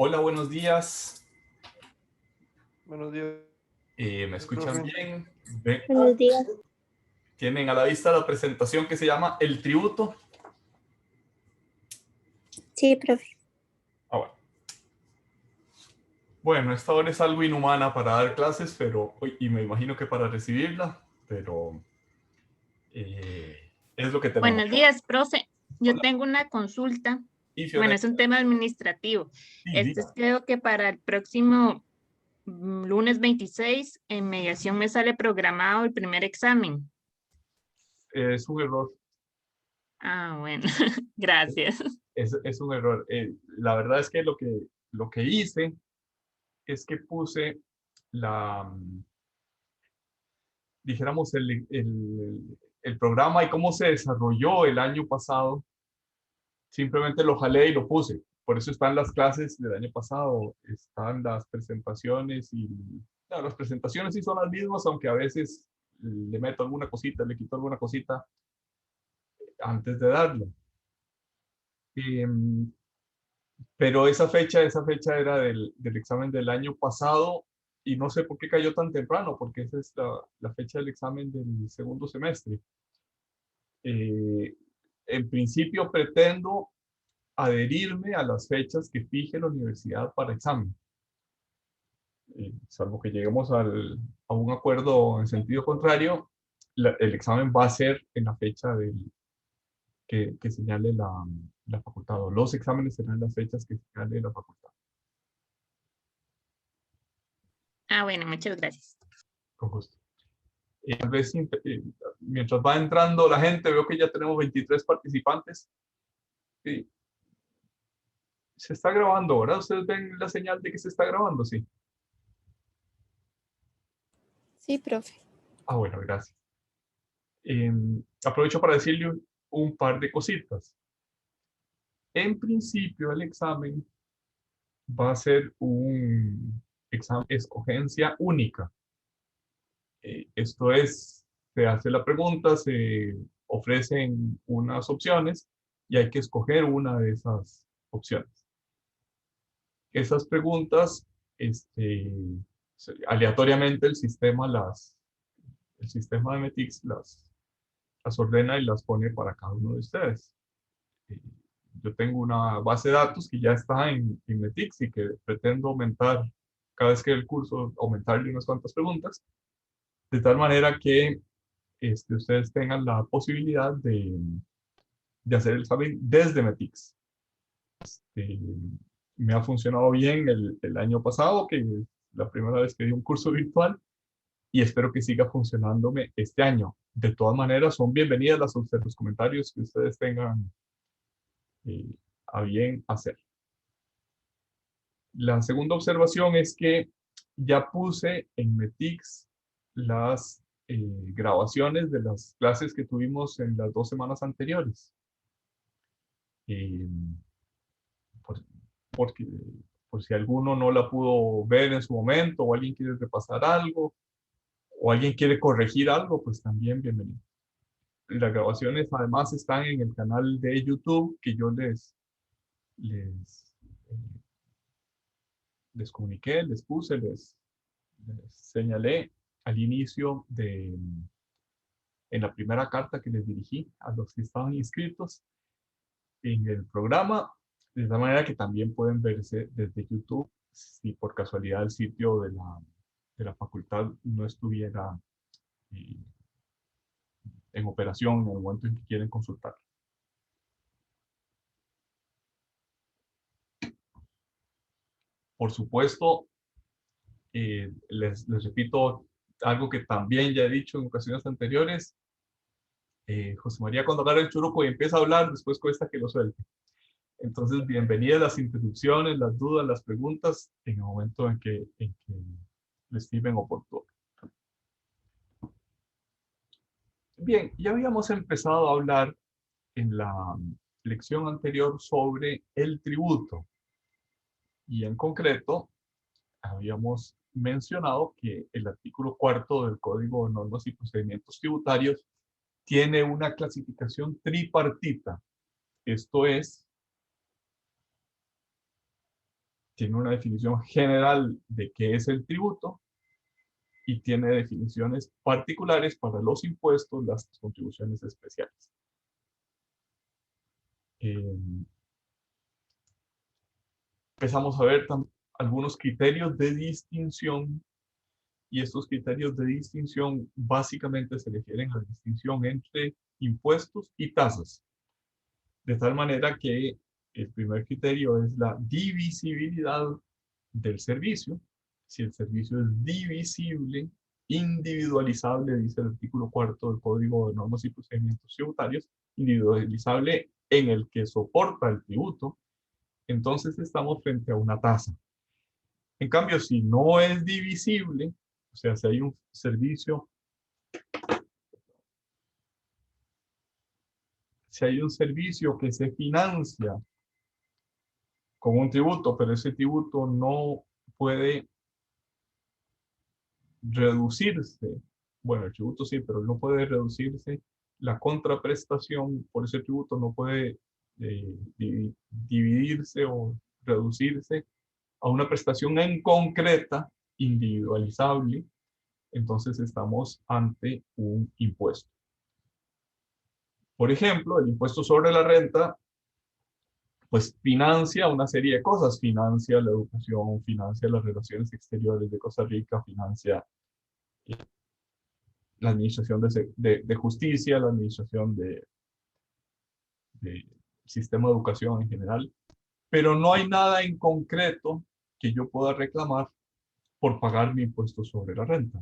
Hola, buenos días. Buenos días, ¿Me escuchan profe. bien? Buenos días. ¿Tienen a la vista la presentación que se llama El Tributo? Sí, profe. Ah, bueno. Bueno, esta hora es algo inhumana para dar clases, y me imagino que para recibirla, pero es lo que tenemos. Buenos días, profe. Yo Hola. tengo una consulta. Y Bueno, Fiona, es un tema administrativo. sí, diga. Creo que para el próximo lunes 26 en mediación me sale programado el primer examen. Es un error. Ah, bueno, gracias. Es un error. La verdad es que lo que hice es que puse la, dijéramos, el programa y cómo se desarrolló el año pasado. Simplemente lo jalé y lo puse. Por eso están las clases del año pasado, están las presentaciones y no, las presentaciones sí son las mismas, aunque a veces le meto alguna cosita, le quito alguna cosita antes de darlo. Em, pero esa fecha era del examen del año pasado y no sé por qué cayó tan temprano, porque esa es la fecha del examen del segundo semestre. Eh, en principio pretendo adherirme a las fechas que fije la universidad para examen. Salvo que lleguemos a un acuerdo en sentido contrario, el examen va a ser en la fecha que señale la facultad, o los exámenes serán las fechas que señale la facultad. Ah, bueno, muchas gracias. Con gusto. Tal vez mientras va entrando la gente, veo que ya tenemos 23 participantes. Sí, se está grabando, ¿verdad? ¿Ustedes ven la señal de que se está grabando? Sí. Sí, profe. Ah, bueno, gracias. Aprovecho para decirle un par de cositas. En principio, el examen va a ser un examen de escogencia única. Esto es, se hace la pregunta, se ofrecen unas opciones y hay que escoger una de esas opciones. Esas preguntas, aleatoriamente el sistema de METIX las ordena y las pone para cada uno de ustedes. Eh, yo tengo una base de datos que ya está en METIX y que pretendo aumentar cada vez que el curso, aumentarle unas cuantas preguntas, de tal manera que ustedes tengan la posibilidad de hacer el examen desde METIX. Eh, Me ha funcionado bien el año pasado, que es la primera vez que di un curso virtual, y espero que siga funcionándome este año. De todas maneras, son bienvenidas los comentarios que ustedes tengan eh, a bien hacer. La segunda observación es que ya puse en METIX las grabaciones de las clases que tuvimos en las 2 semanas anteriores. Eh, por, porque, por si alguno no la pudo ver en su momento o alguien quiere repasar algo o alguien quiere corregir algo, pues también bienvenido. Las grabaciones además están en el canal de YouTube que yo eh, les comuniqué, les puse, les señalé al inicio en la primera carta que les dirigí a los que estaban inscritos en el programa, de tal manera que también pueden verse desde YouTube si por casualidad el sitio de la facultad no estuviera eh, en operación en el momento en que quieren consultar. Por supuesto, les repito algo que también ya he dicho en ocasiones anteriores. José María cuando agarra el churuco y empieza a hablar, después cuesta que lo suelte. Entonces, bienvenidas las interrupciones, las dudas, las preguntas en el momento en que lo estimen oportuno. Bien, ya habíamos empezado a hablar en la lección anterior sobre el tributo y en concreto habíamos mencionado que el artículo 4 del Código de Normas y Procedimientos Tributarios tiene una clasificación tripartita. Esto es, tiene una definición general de qué es el tributo y tiene definiciones particulares para los impuestos, las contribuciones especiales. Empezamos a ver algunos criterios de distinción, y estos criterios de distinción básicamente se refieren a la distinción entre impuestos y tasas. De tal manera que el primer criterio es la divisibilidad del servicio. Si el servicio es divisible, individualizable, dice el artículo 4 del Código de Normas y Procedimientos Tributarios, individualizable en el que soporta el tributo, entonces estamos frente a una tasa. En cambio, si no es divisible, o sea, si hay un servicio, que se financia con un tributo, pero ese tributo no puede reducirse, bueno, el tributo sí, pero no puede reducirse, la contraprestación por ese tributo no puede dividirse o reducirse a una prestación en concreta, individualizable, entonces estamos ante un impuesto. Por ejemplo, el impuesto sobre la renta, pues financia una serie de cosas, financia la educación, financia las relaciones exteriores de Costa Rica, financia la administración de justicia, la administración de sistema de educación en general, pero no hay nada en concreto que yo pueda reclamar por pagar mi impuesto sobre la renta.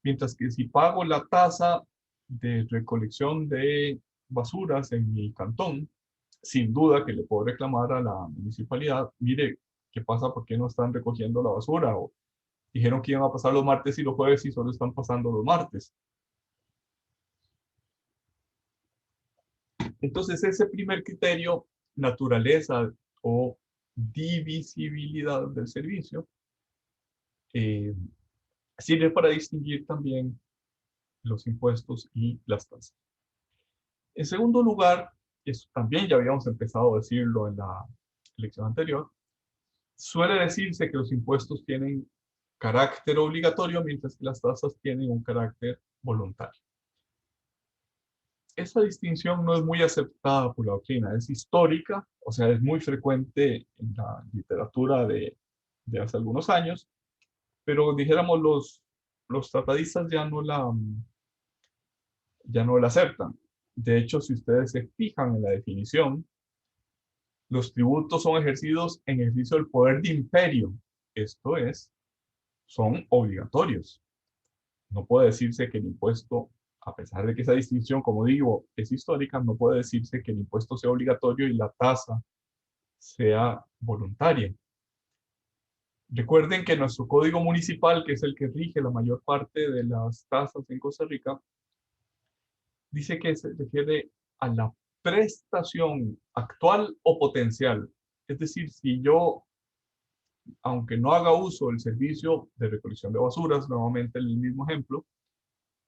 Mientras que si pago la tasa de recolección de basuras en mi cantón, sin duda que le puedo reclamar a la municipalidad, mire, ¿qué pasa? ¿Por qué no están recogiendo la basura? O dijeron que iban a pasar los martes y los jueves y solo están pasando los martes. Entonces, ese primer criterio, naturaleza o divisibilidad del servicio, sirve para distinguir también los impuestos y las tasas. En segundo lugar, eso también ya habíamos empezado a decirlo en la lección anterior, suele decirse que los impuestos tienen carácter obligatorio, mientras que las tasas tienen un carácter voluntario. Esa distinción no es muy aceptada por la doctrina, es histórica, o sea, es muy frecuente en la literatura de hace algunos años, pero dijéramos los tratadistas ya no la aceptan. De hecho, si ustedes se fijan en la definición, los tributos son ejercidos en ejercicio del poder de imperio, esto es, son obligatorios. No puede decirse que el impuesto, a pesar de que esa distinción, como digo, es histórica, no puede decirse que el impuesto sea obligatorio y la tasa sea voluntaria. Recuerden que nuestro código municipal, que es el que rige la mayor parte de las tasas en Costa Rica, dice que se refiere a la prestación actual o potencial. Es decir, si yo, aunque no haga uso del servicio de recolección de basuras, nuevamente el mismo ejemplo,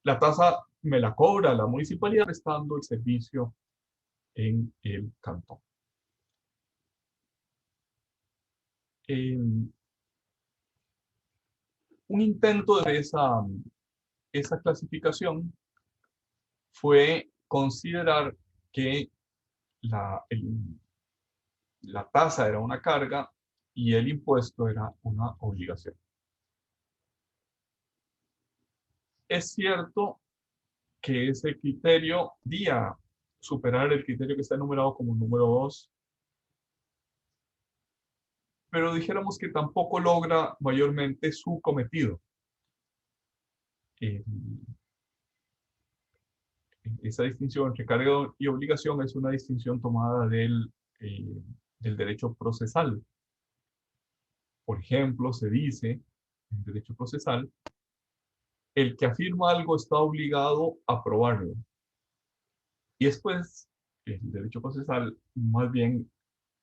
la tasa me la cobra la municipalidad prestando el servicio en el cantón. Un intento de esa clasificación fue considerar que la tasa era una carga y el impuesto era una obligación. Es cierto que ese criterio día superar el criterio que está enumerado como número 2, pero dijéramos que tampoco logra mayormente su cometido. Esa distinción entre carga y obligación es una distinción tomada del derecho procesal. Por ejemplo, se dice en derecho procesal, el que afirma algo está obligado a probarlo. Y después, el derecho procesal más bien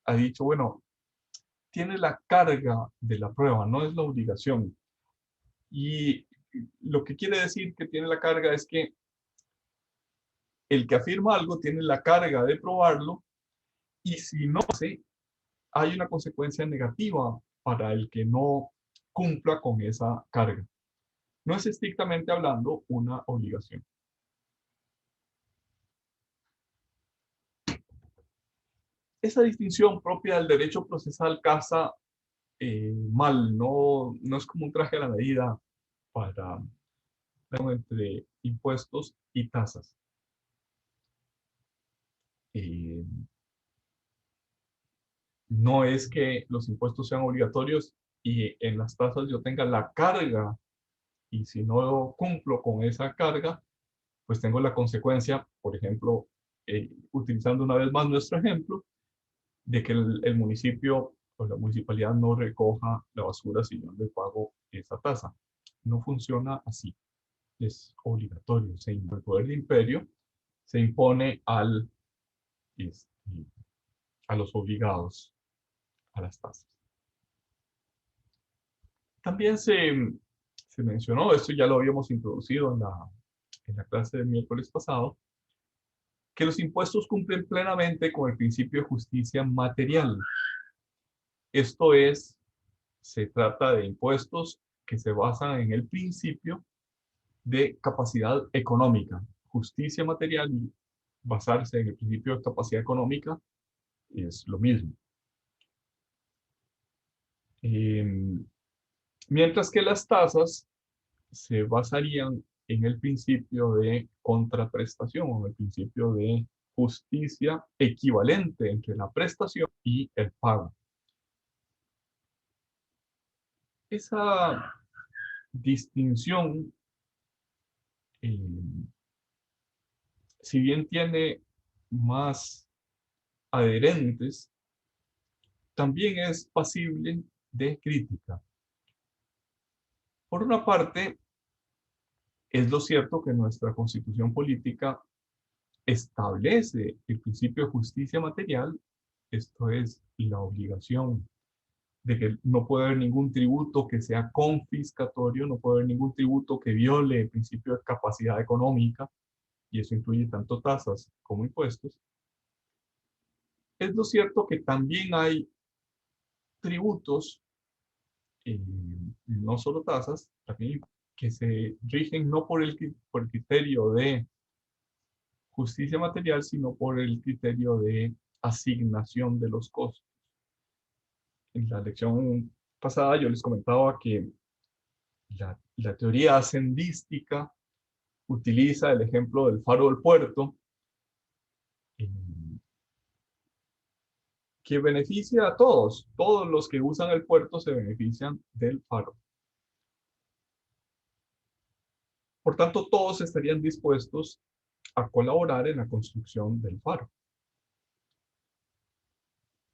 ha dicho, bueno, tiene la carga de la prueba, no es la obligación. Y lo que quiere decir que tiene la carga es que el que afirma algo tiene la carga de probarlo y si no se, hay una consecuencia negativa para el que no cumpla con esa carga. No es estrictamente hablando una obligación. Esa distinción propia del derecho procesal casa mal, no es como un traje a la medida para entre impuestos y tasas. No es que los impuestos sean obligatorios y en las tasas yo tenga la carga, y si no cumplo con esa carga, pues tengo la consecuencia, por ejemplo, utilizando una vez más nuestro ejemplo, de que el municipio o la municipalidad no recoja la basura si yo no le pago esa tasa. No funciona así. Es obligatorio. El poder de imperio se impone a los obligados a las tasas. También se mencionó, esto ya lo habíamos introducido en la clase del miércoles pasado, que los impuestos cumplen plenamente con el principio de justicia material. Esto es, se trata de impuestos que se basan en el principio de capacidad económica. Justicia material y basarse en el principio de capacidad económica es lo mismo. Mientras que las tasas se basarían en el principio de contraprestación o en el principio de justicia equivalente entre la prestación y el pago. Esa distinción, si bien tiene más adherentes, también es pasible de crítica. Por una parte, es lo cierto que nuestra Constitución política establece el principio de justicia material, esto es la obligación de que no puede haber ningún tributo que sea confiscatorio, no puede haber ningún tributo que viole el principio de capacidad económica, y eso incluye tanto tasas como impuestos. Es lo cierto que también hay tributos, no solo tasas, también que se rigen no por el criterio de justicia material, sino por el criterio de asignación de los costos. En la lección pasada yo les comentaba que la teoría hacendística utiliza el ejemplo del faro del puerto, que beneficia a todos. Todos los que usan el puerto se benefician del faro. Por tanto, todos estarían dispuestos a colaborar en la construcción del faro.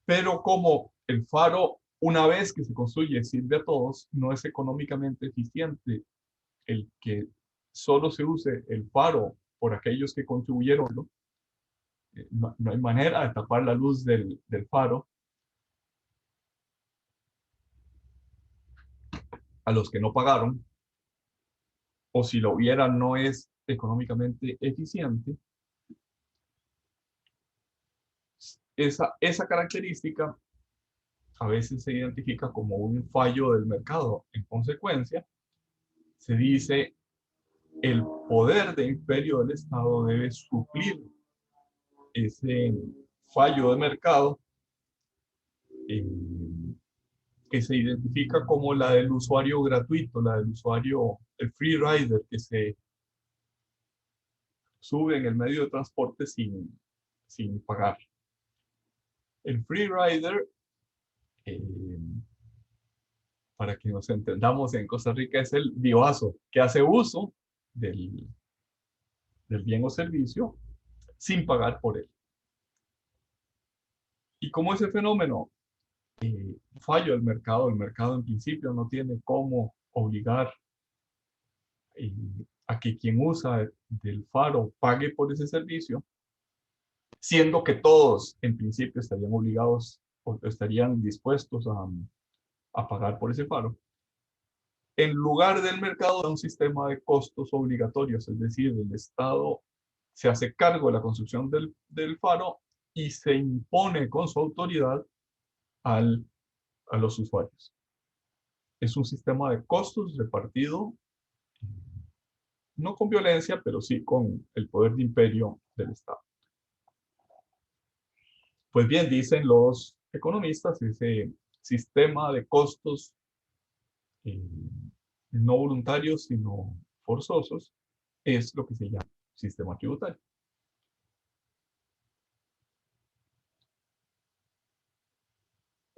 Pero como el faro, una vez que se construye, sirve a todos, no es económicamente eficiente el que solo se use el faro por aquellos que contribuyeron, ¿no? No hay manera de tapar la luz del faro a los que no pagaron, o si lo hubiera no es económicamente eficiente. Esa característica a veces se identifica como un fallo del mercado. En consecuencia, se dice el poder de imperio del Estado debe suplir ese fallo de mercado, que se identifica como la del usuario gratuito, la del usuario, el free rider, que se sube en el medio de transporte sin pagar. El free rider, para que nos entendamos en Costa Rica, es el bioazo que hace uso del bien o servicio sin pagar por él. Y como ese fenómeno fallo del mercado, el mercado en principio no tiene cómo obligar a que quien usa del faro pague por ese servicio, siendo que todos en principio estarían obligados o estarían dispuestos a pagar por ese faro. En lugar del mercado de un sistema de costos obligatorios, es decir, el Estado se hace cargo de la construcción del faro y se impone con su autoridad a los usuarios. es un sistema de costos repartido, no con violencia, pero sí con el poder de imperio del Estado. Pues bien, dicen los economistas, ese sistema de costos eh, no voluntarios, sino forzosos, es lo que se llama sistema tributario.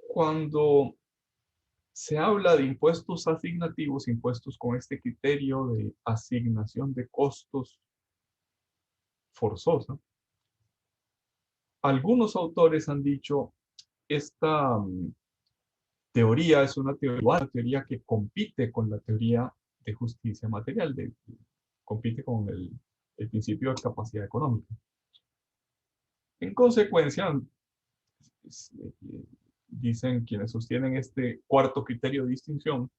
Cuando se habla de impuestos asignativos, impuestos con este criterio de asignación de costos forzosa, algunos autores han dicho esta teoría es una teoría que compite con la teoría de justicia material, compite con el principio de capacidad económica. En consecuencia, dicen quienes sostienen este cuarto criterio de distinción,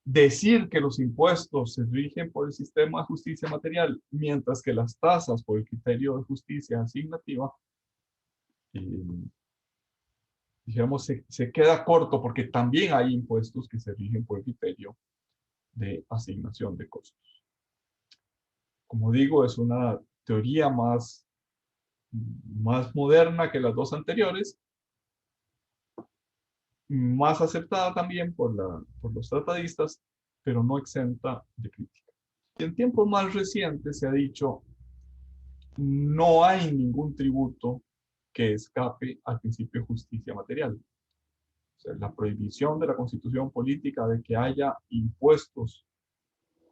decir que los impuestos se rigen por el sistema de justicia material, mientras que las tasas por el criterio de justicia asignativa, digamos, se queda corto porque también hay impuestos que se rigen por el criterio de asignación de costos. Como digo, es una teoría más moderna que las dos anteriores, más aceptada también por los tratadistas, pero no exenta de crítica. Y en tiempos más recientes se ha dicho, no hay ningún tributo que escape al principio de justicia material. O sea, la prohibición de la Constitución política de que haya impuestos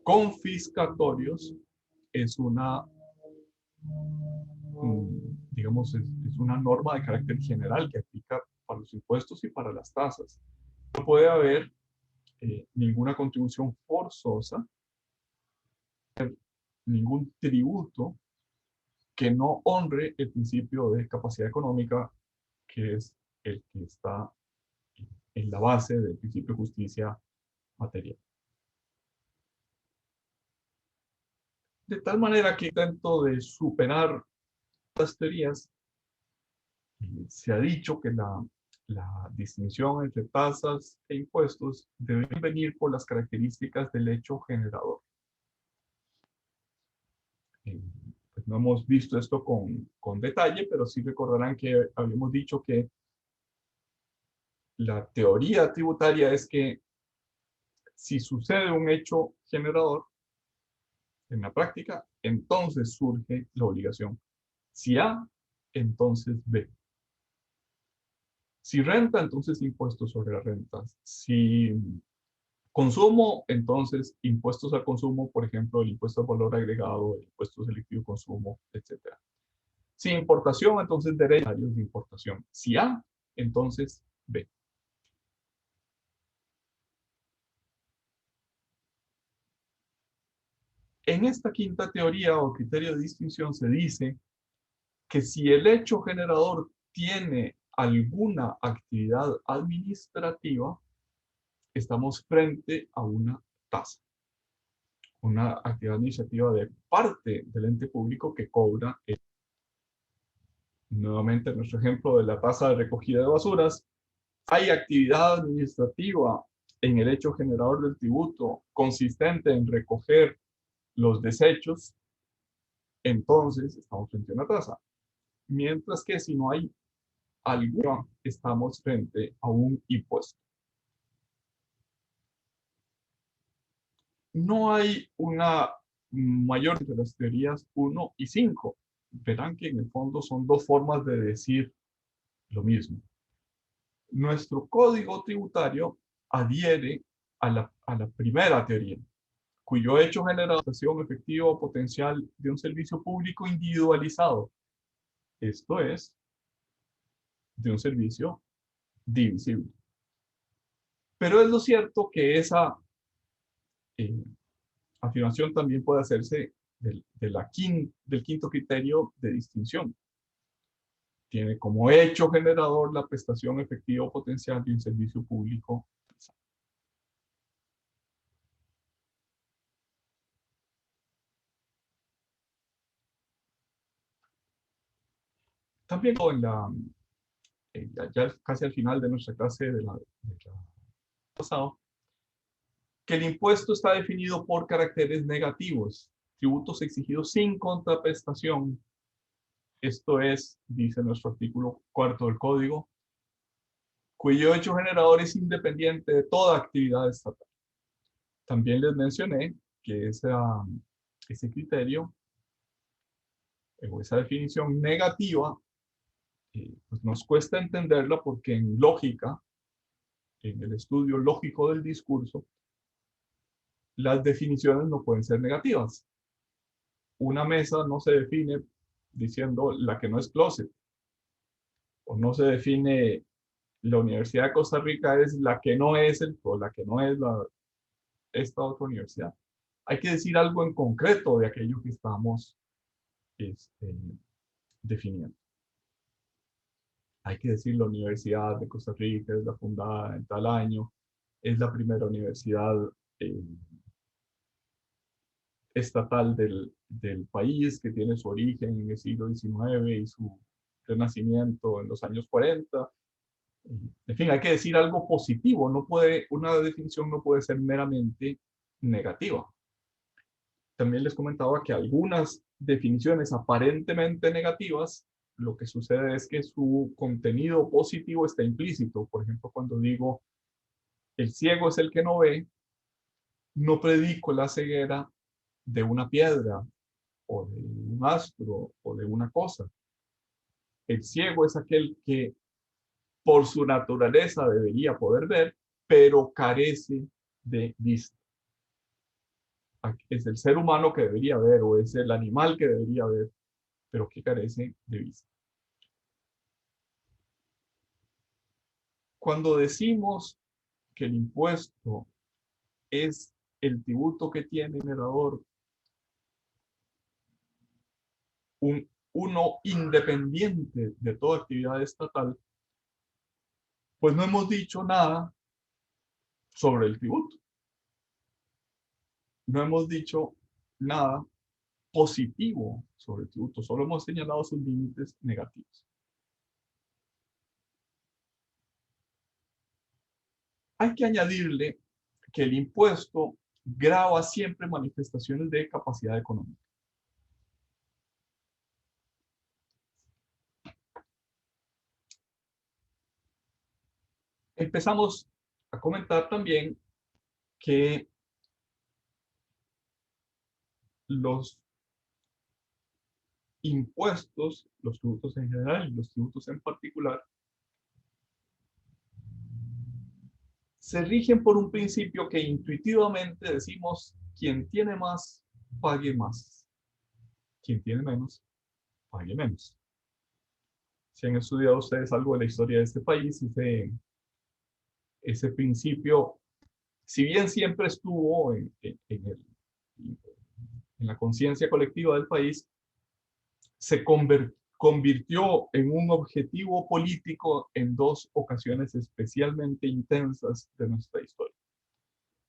confiscatorios es una, digamos, es una norma de carácter general que aplica para los impuestos y para las tasas. No puede haber ninguna contribución forzosa, ningún tributo que no honre el principio de capacidad económica, que es el que está en la base del principio de justicia material. De tal manera que intento de superar las teorías, se ha dicho que la distinción entre tasas e impuestos debe venir por las características del hecho generador. Pues no hemos visto esto con detalle, pero sí recordarán que habíamos dicho que la teoría tributaria es que si sucede un hecho generador en la práctica, entonces surge la obligación. Si A, entonces B. Si renta, entonces impuestos sobre las rentas. Si consumo, entonces impuestos al consumo, por ejemplo, el impuesto al valor agregado, el impuesto selectivo de consumo, etc. Si importación, entonces derechos de importación. Si A, entonces B. En esta quinta teoría o criterio de distinción se dice que si el hecho generador tiene alguna actividad administrativa, estamos frente a una tasa, una actividad administrativa de parte del ente público que cobra. Nuevamente, en nuestro ejemplo de la tasa de recogida de basuras, hay actividad administrativa en el hecho generador del tributo consistente en recoger los desechos, entonces estamos frente a una tasa. Mientras que si no hay alguna, estamos frente a un impuesto. No hay una mayor de las teorías 1 y 5. Verán que en el fondo son dos formas de decir lo mismo. Nuestro código tributario adhiere a la primera teoría, cuyo hecho genera adaptación efectiva o potencial de un servicio público individualizado. Esto es, de un servicio divisible. Pero es lo cierto que esa eh, afirmación también puede hacerse del quinto criterio de distinción. Tiene como hecho generador la prestación efectiva o potencial de un servicio público. También ya casi al final de nuestra clase de la pasado, que el impuesto está definido por caracteres negativos, tributos exigidos sin contraprestación. Esto es, dice nuestro artículo 4 del Código, cuyo hecho generador es independiente de toda actividad estatal. También les mencioné que ese criterio o esa definición negativa pues nos cuesta entenderla porque en lógica, en el estudio lógico del discurso, las definiciones no pueden ser negativas. Una mesa no se define diciendo la que no es closet, o no se define la Universidad de Costa Rica es la que no es o la que no es esta otra universidad. Hay que decir algo en concreto de aquello que estamos definiendo. Hay que decir la Universidad de Costa Rica es la fundada en tal año, es la primera universidad estatal del país que tiene su origen en el siglo XIX y su renacimiento en los años 40. En fin, hay que decir algo positivo. Una definición no puede ser meramente negativa. También les comentaba que algunas definiciones aparentemente negativas, lo que sucede es que su contenido positivo está implícito. Por ejemplo, cuando digo el ciego es el que no ve, no predico la ceguera de una piedra o de un astro o de una cosa. El ciego es aquel que por su naturaleza debería poder ver, pero carece de vista. Es el ser humano que debería ver o es el animal que debería ver, pero que carece de vista. Cuando decimos que el impuesto es el tributo que tiene el generador, uno independiente de toda actividad estatal, pues no hemos dicho nada sobre el tributo. No hemos dicho nada positivo sobre el tributo, solo hemos señalado sus límites negativos. Hay que añadirle que el impuesto grava siempre manifestaciones de capacidad económica. Empezamos a comentar también que los impuestos, los tributos en general y los tributos en particular, se rigen por un principio que intuitivamente decimos, quien tiene más, pague más. Quien tiene menos, pague menos. Si han estudiado ustedes algo de la historia de este país, ese principio, si bien siempre estuvo en la conciencia colectiva del país, se convirtió en un objetivo político en dos ocasiones especialmente intensas de nuestra historia.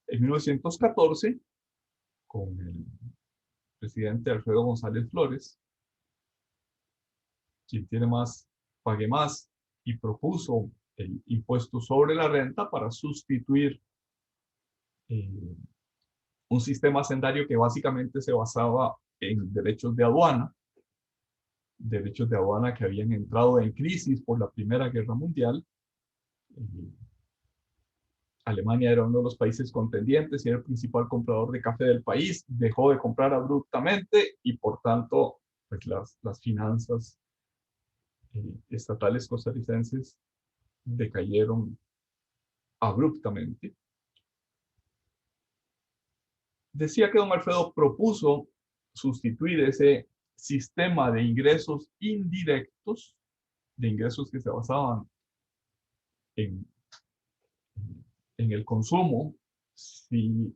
En 1914, con el presidente Alfredo González Flores, quien tiene más, pague más, y propuso el impuesto sobre la renta para sustituir un sistema hacendario que básicamente se basaba en derechos de aduana que habían entrado en crisis por la Primera Guerra Mundial. Alemania era uno de los países contendientes y era el principal comprador de café del país, dejó de comprar abruptamente y por tanto pues las finanzas estatales costarricenses decayeron abruptamente. Decía que don Alfredo propuso sustituir ese sistema de ingresos indirectos, de ingresos que se basaban en el consumo, si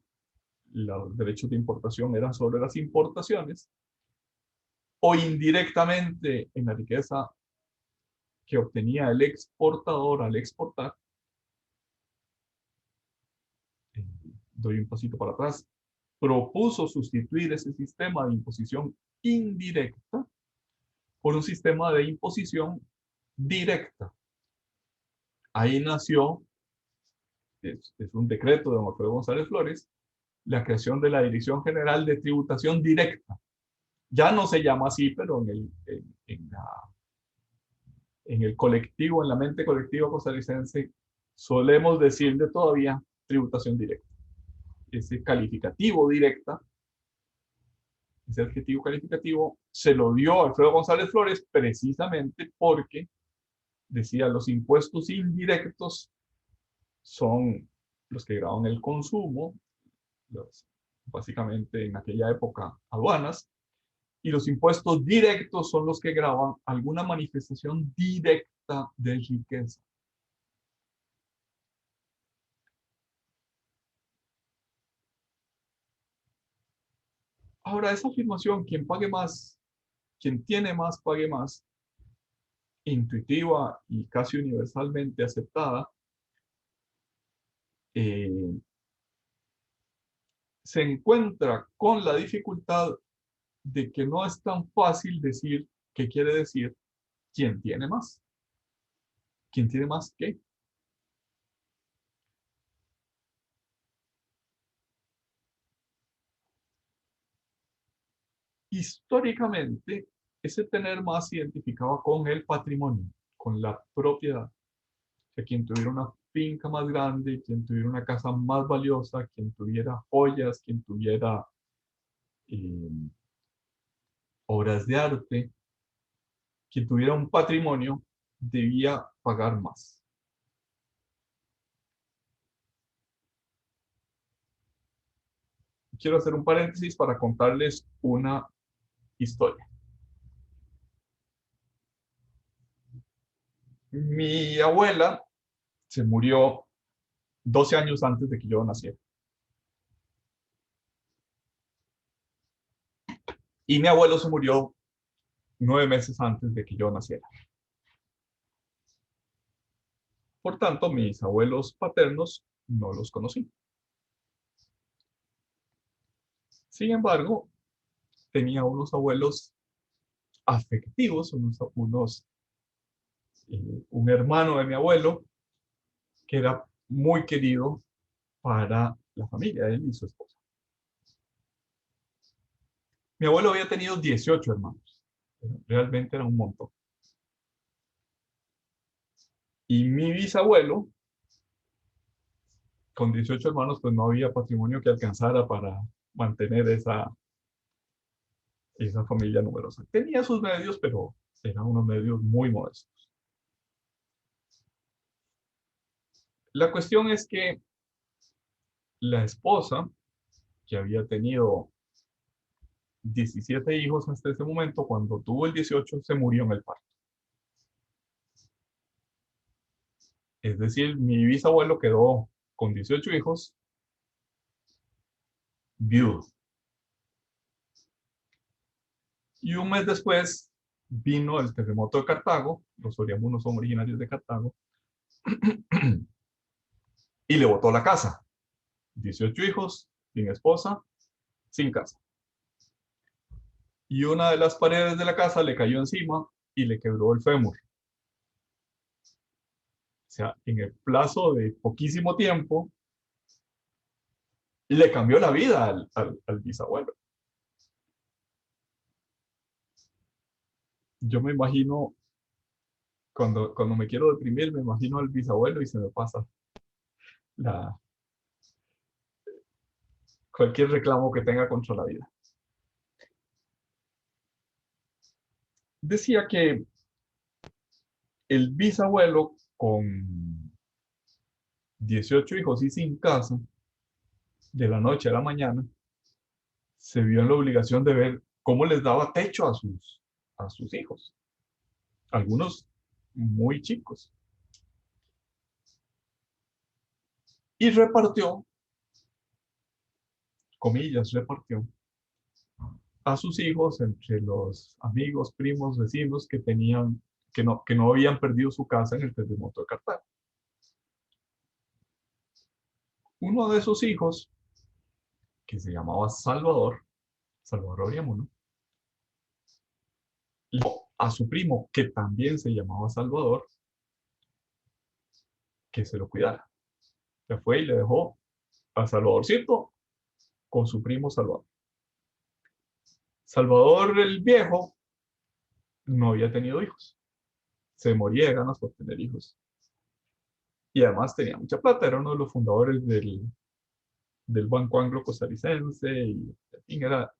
los derechos de importación eran sobre las importaciones, o indirectamente en la riqueza que obtenía el exportador al exportar. Doy un pasito para atrás. Propuso sustituir ese sistema de imposición indirecta por un sistema de imposición directa. Ahí nació es un decreto de don Alfredo González Flores, la creación de la Dirección General de Tributación Directa. Ya no se llama así, pero en el colectivo, en la mente colectiva costarricense, solemos decirle todavía tributación directa. Ese calificativo directa, ese adjetivo calificativo, se lo dio a Alfredo González Flores precisamente porque decía los impuestos indirectos son los que graban el consumo, básicamente en aquella época aduanas, y los impuestos directos son los que graban alguna manifestación directa de riqueza. Ahora, esa afirmación, quien pague más, quien tiene más, pague más, intuitiva y casi universalmente aceptada, se encuentra con la dificultad de que no es tan fácil decir qué quiere decir quién tiene más. ¿Quién tiene más qué? Históricamente, ese tener más se identificaba con el patrimonio, con la propiedad. O sea, quien tuviera una finca más grande, quien tuviera una casa más valiosa, quien tuviera joyas, quien tuviera eh, obras de arte, quien tuviera un patrimonio, debía pagar más. Quiero hacer un paréntesis para contarles una historia. Mi abuela se murió 12 años antes de que yo naciera. Y mi abuelo se murió 9 meses antes de que yo naciera. Por tanto, mis abuelos paternos no los conocí. Sin embargo, tenía unos abuelos afectivos, un hermano de mi abuelo que era muy querido para la familia, él y su esposa. Mi abuelo había tenido 18 hermanos. Realmente era un montón. Y mi bisabuelo, con 18 hermanos, pues no había patrimonio que alcanzara para mantener esa familia numerosa. Tenía sus medios, pero eran unos medios muy modestos. La cuestión es que la esposa, que había tenido 17 hijos hasta ese momento, cuando tuvo el 18, se murió en el parto. Es decir, mi bisabuelo quedó con 18 hijos, viudo. Y un mes después vino el terremoto de Cartago, los soriamunos son originarios de Cartago, y le botó la casa. 18 hijos, sin esposa, sin casa. Y una de las paredes de la casa le cayó encima y le quebró el fémur. O sea, en el plazo de poquísimo tiempo, le cambió la vida al bisabuelo. Yo me imagino, cuando me quiero deprimir, me imagino al bisabuelo y se me pasa cualquier reclamo que tenga contra la vida. Decía que el bisabuelo con 18 hijos y sin casa, de la noche a la mañana, se vio en la obligación de ver cómo les daba techo a sus hijos. Algunos muy chicos. Y repartió, comillas, repartió a sus hijos entre los amigos, primos, vecinos que tenían, que no habían perdido su casa en el terremoto de Cartago. Uno de esos hijos, que se llamaba Salvador Oriamuno, a su primo, que también se llamaba Salvador, que se lo cuidara. Se fue y le dejó a Salvadorcito con su primo Salvador. Salvador el viejo no había tenido hijos. Se moría de ganas por tener hijos. Y además tenía mucha plata, era uno de los fundadores del Banco Anglo Costarricense y en fin, era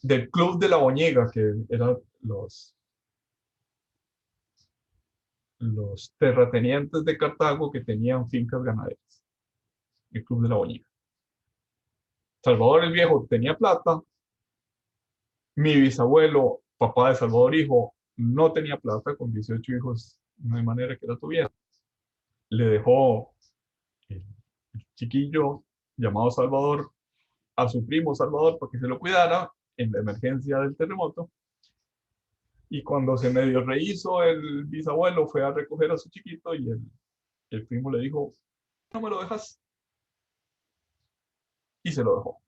del Club de la Boñiga, que eran los terratenientes de Cartago que tenían fincas ganaderas. El Club de la Boñiga. Salvador el Viejo tenía plata. Mi bisabuelo, papá de Salvador hijo, no tenía plata, con 18 hijos, no hay manera que la tuviera. Le dejó el chiquillo llamado Salvador a su primo Salvador para que se lo cuidara en la emergencia del terremoto. Y cuando se medio rehizo, el bisabuelo fue a recoger a su chiquito y el primo le dijo, no me lo dejas. Y se lo dejó.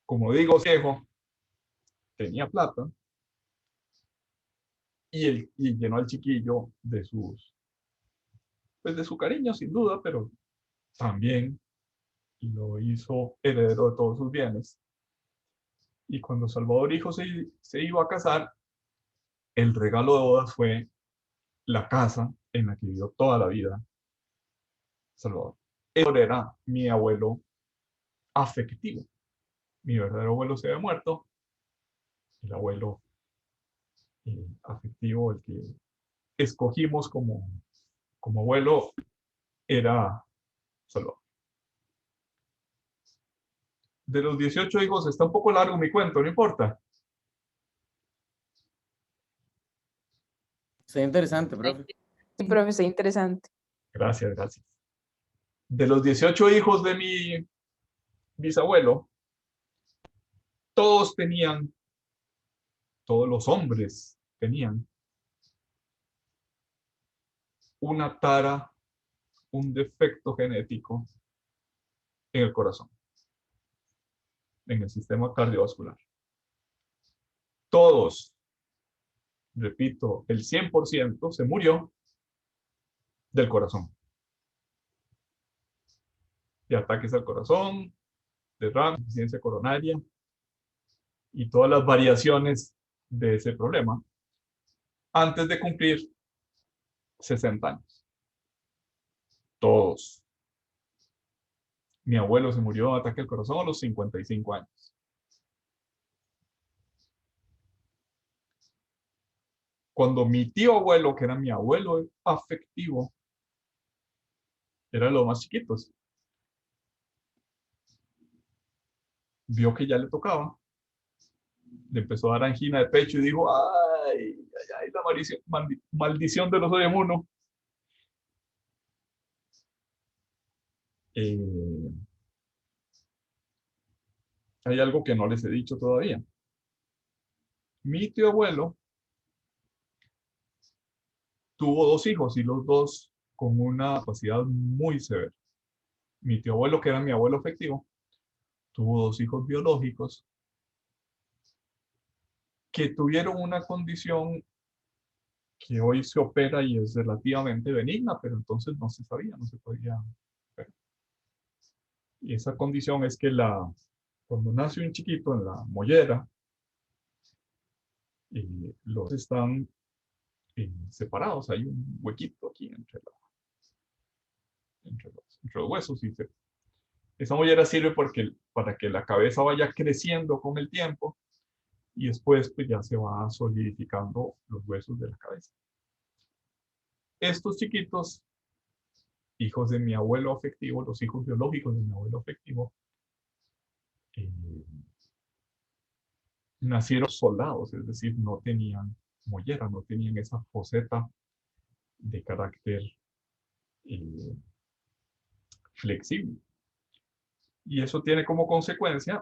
Como digo, viejo, tenía plata y llenó al chiquillo pues de su cariño, sin duda, pero también lo hizo heredero de todos sus bienes. Y cuando Salvador hijo se iba a casar, el regalo de bodas fue la casa en la que vivió toda la vida Salvador. Él era mi abuelo afectivo. Mi verdadero abuelo se había muerto. El abuelo afectivo, el que escogimos como abuelo, era Salvador. De los 18 hijos, está un poco largo mi cuento, no importa. Está interesante, profe. Sí, profe, está interesante. Gracias, gracias. De los 18 hijos de mi bisabuelo, todos los hombres tenían una tara, un defecto genético en el corazón, en el sistema cardiovascular. Todos, repito, el 100% se murió del corazón. De ataques al corazón, derrame, insuficiencia coronaria y todas las variaciones de ese problema antes de cumplir 60 años. Todos. Mi abuelo se murió de ataque al corazón a los 55 años. Cuando mi tío abuelo, que era mi abuelo afectivo, era de los más chiquitos, vio que ya le tocaba, le empezó a dar angina de pecho y dijo, ay, la maldición de los Oyemuno. Hay algo que no les he dicho todavía. Mi tío abuelo tuvo 2 hijos y los 2 con una capacidad muy severa. Mi tío abuelo, que era mi abuelo afectivo, tuvo 2 hijos biológicos que tuvieron una condición que hoy se opera y es relativamente benigna, pero entonces no se sabía, no se podía ver. Y esa condición es que cuando nace un chiquito en la mollera, los están separados, hay un huequito aquí entre los huesos. Y esa mollera sirve para que la cabeza vaya creciendo con el tiempo y después pues ya se va solidificando los huesos de la cabeza. Estos chiquitos, hijos de mi abuelo afectivo, los hijos biológicos de mi abuelo afectivo, nacieron soldados, es decir, no tenían mollera, no tenían esa foseta de carácter flexible. Y eso tiene como consecuencia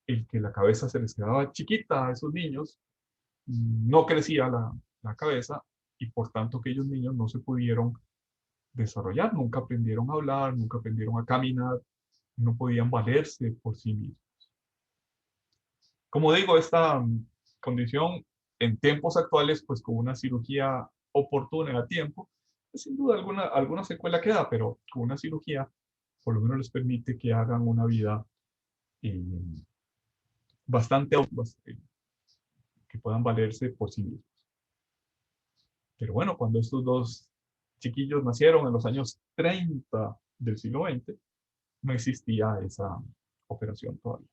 el que la cabeza se les quedaba chiquita a esos niños, no crecía la cabeza y por tanto aquellos niños no se pudieron desarrollar, nunca aprendieron a hablar, nunca aprendieron a caminar, no podían valerse por sí mismos. Como digo, esta condición en tiempos actuales, pues con una cirugía oportuna y a tiempo, pues, sin duda alguna secuela queda, pero con una cirugía por lo menos les permite que hagan una vida eh, bastante que puedan valerse por sí mismos. Pero bueno, cuando estos dos chiquillos nacieron en los años 30 del siglo XX, no existía esa operación todavía.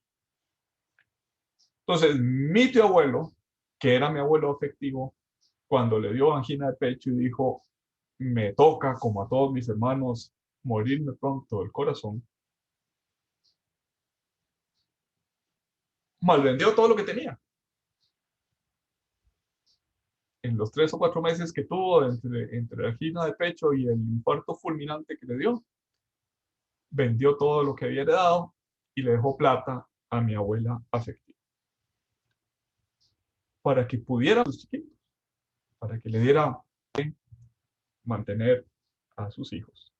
Entonces, mi tío abuelo, que era mi abuelo afectivo, cuando le dio angina de pecho y dijo, me toca, como a todos mis hermanos, morirme pronto del corazón, malvendió todo lo que tenía. En los 3 o 4 meses que tuvo entre la angina de pecho y el infarto fulminante que le dio, vendió todo lo que había heredado y le dejó plata a mi abuela afectiva. Para que pudiera a sus chiquitos, para que le diera mantener a sus hijos.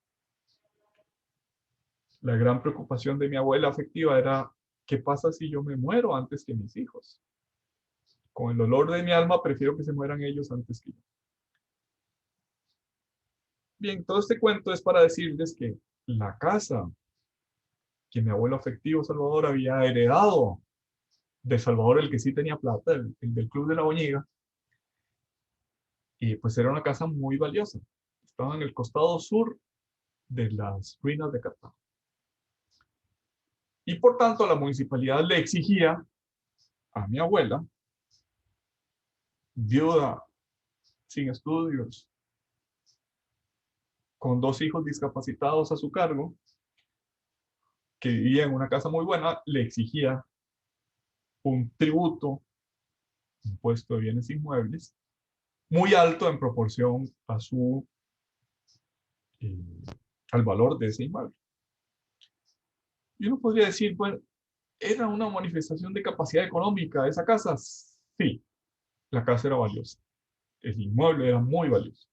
La gran preocupación de mi abuela afectiva era, ¿qué pasa si yo me muero antes que mis hijos? Con el dolor de mi alma, prefiero que se mueran ellos antes que yo. Bien, todo este cuento es para decirles que la casa que mi abuelo afectivo Salvador había heredado de Salvador, el que sí tenía plata, el del Club de la Boñiga, y pues era una casa muy valiosa. Estaba en el costado sur de las ruinas de Cartago. Y por tanto la municipalidad le exigía a mi abuela, viuda, sin estudios, con 2 hijos discapacitados a su cargo, que vivía en una casa muy buena, le exigía un tributo, impuesto de bienes inmuebles, muy alto en proporción a eh, al valor de ese inmueble. Y uno podría decir, bueno, ¿era una manifestación de capacidad económica de esa casa? Sí, la casa era valiosa. El inmueble era muy valioso.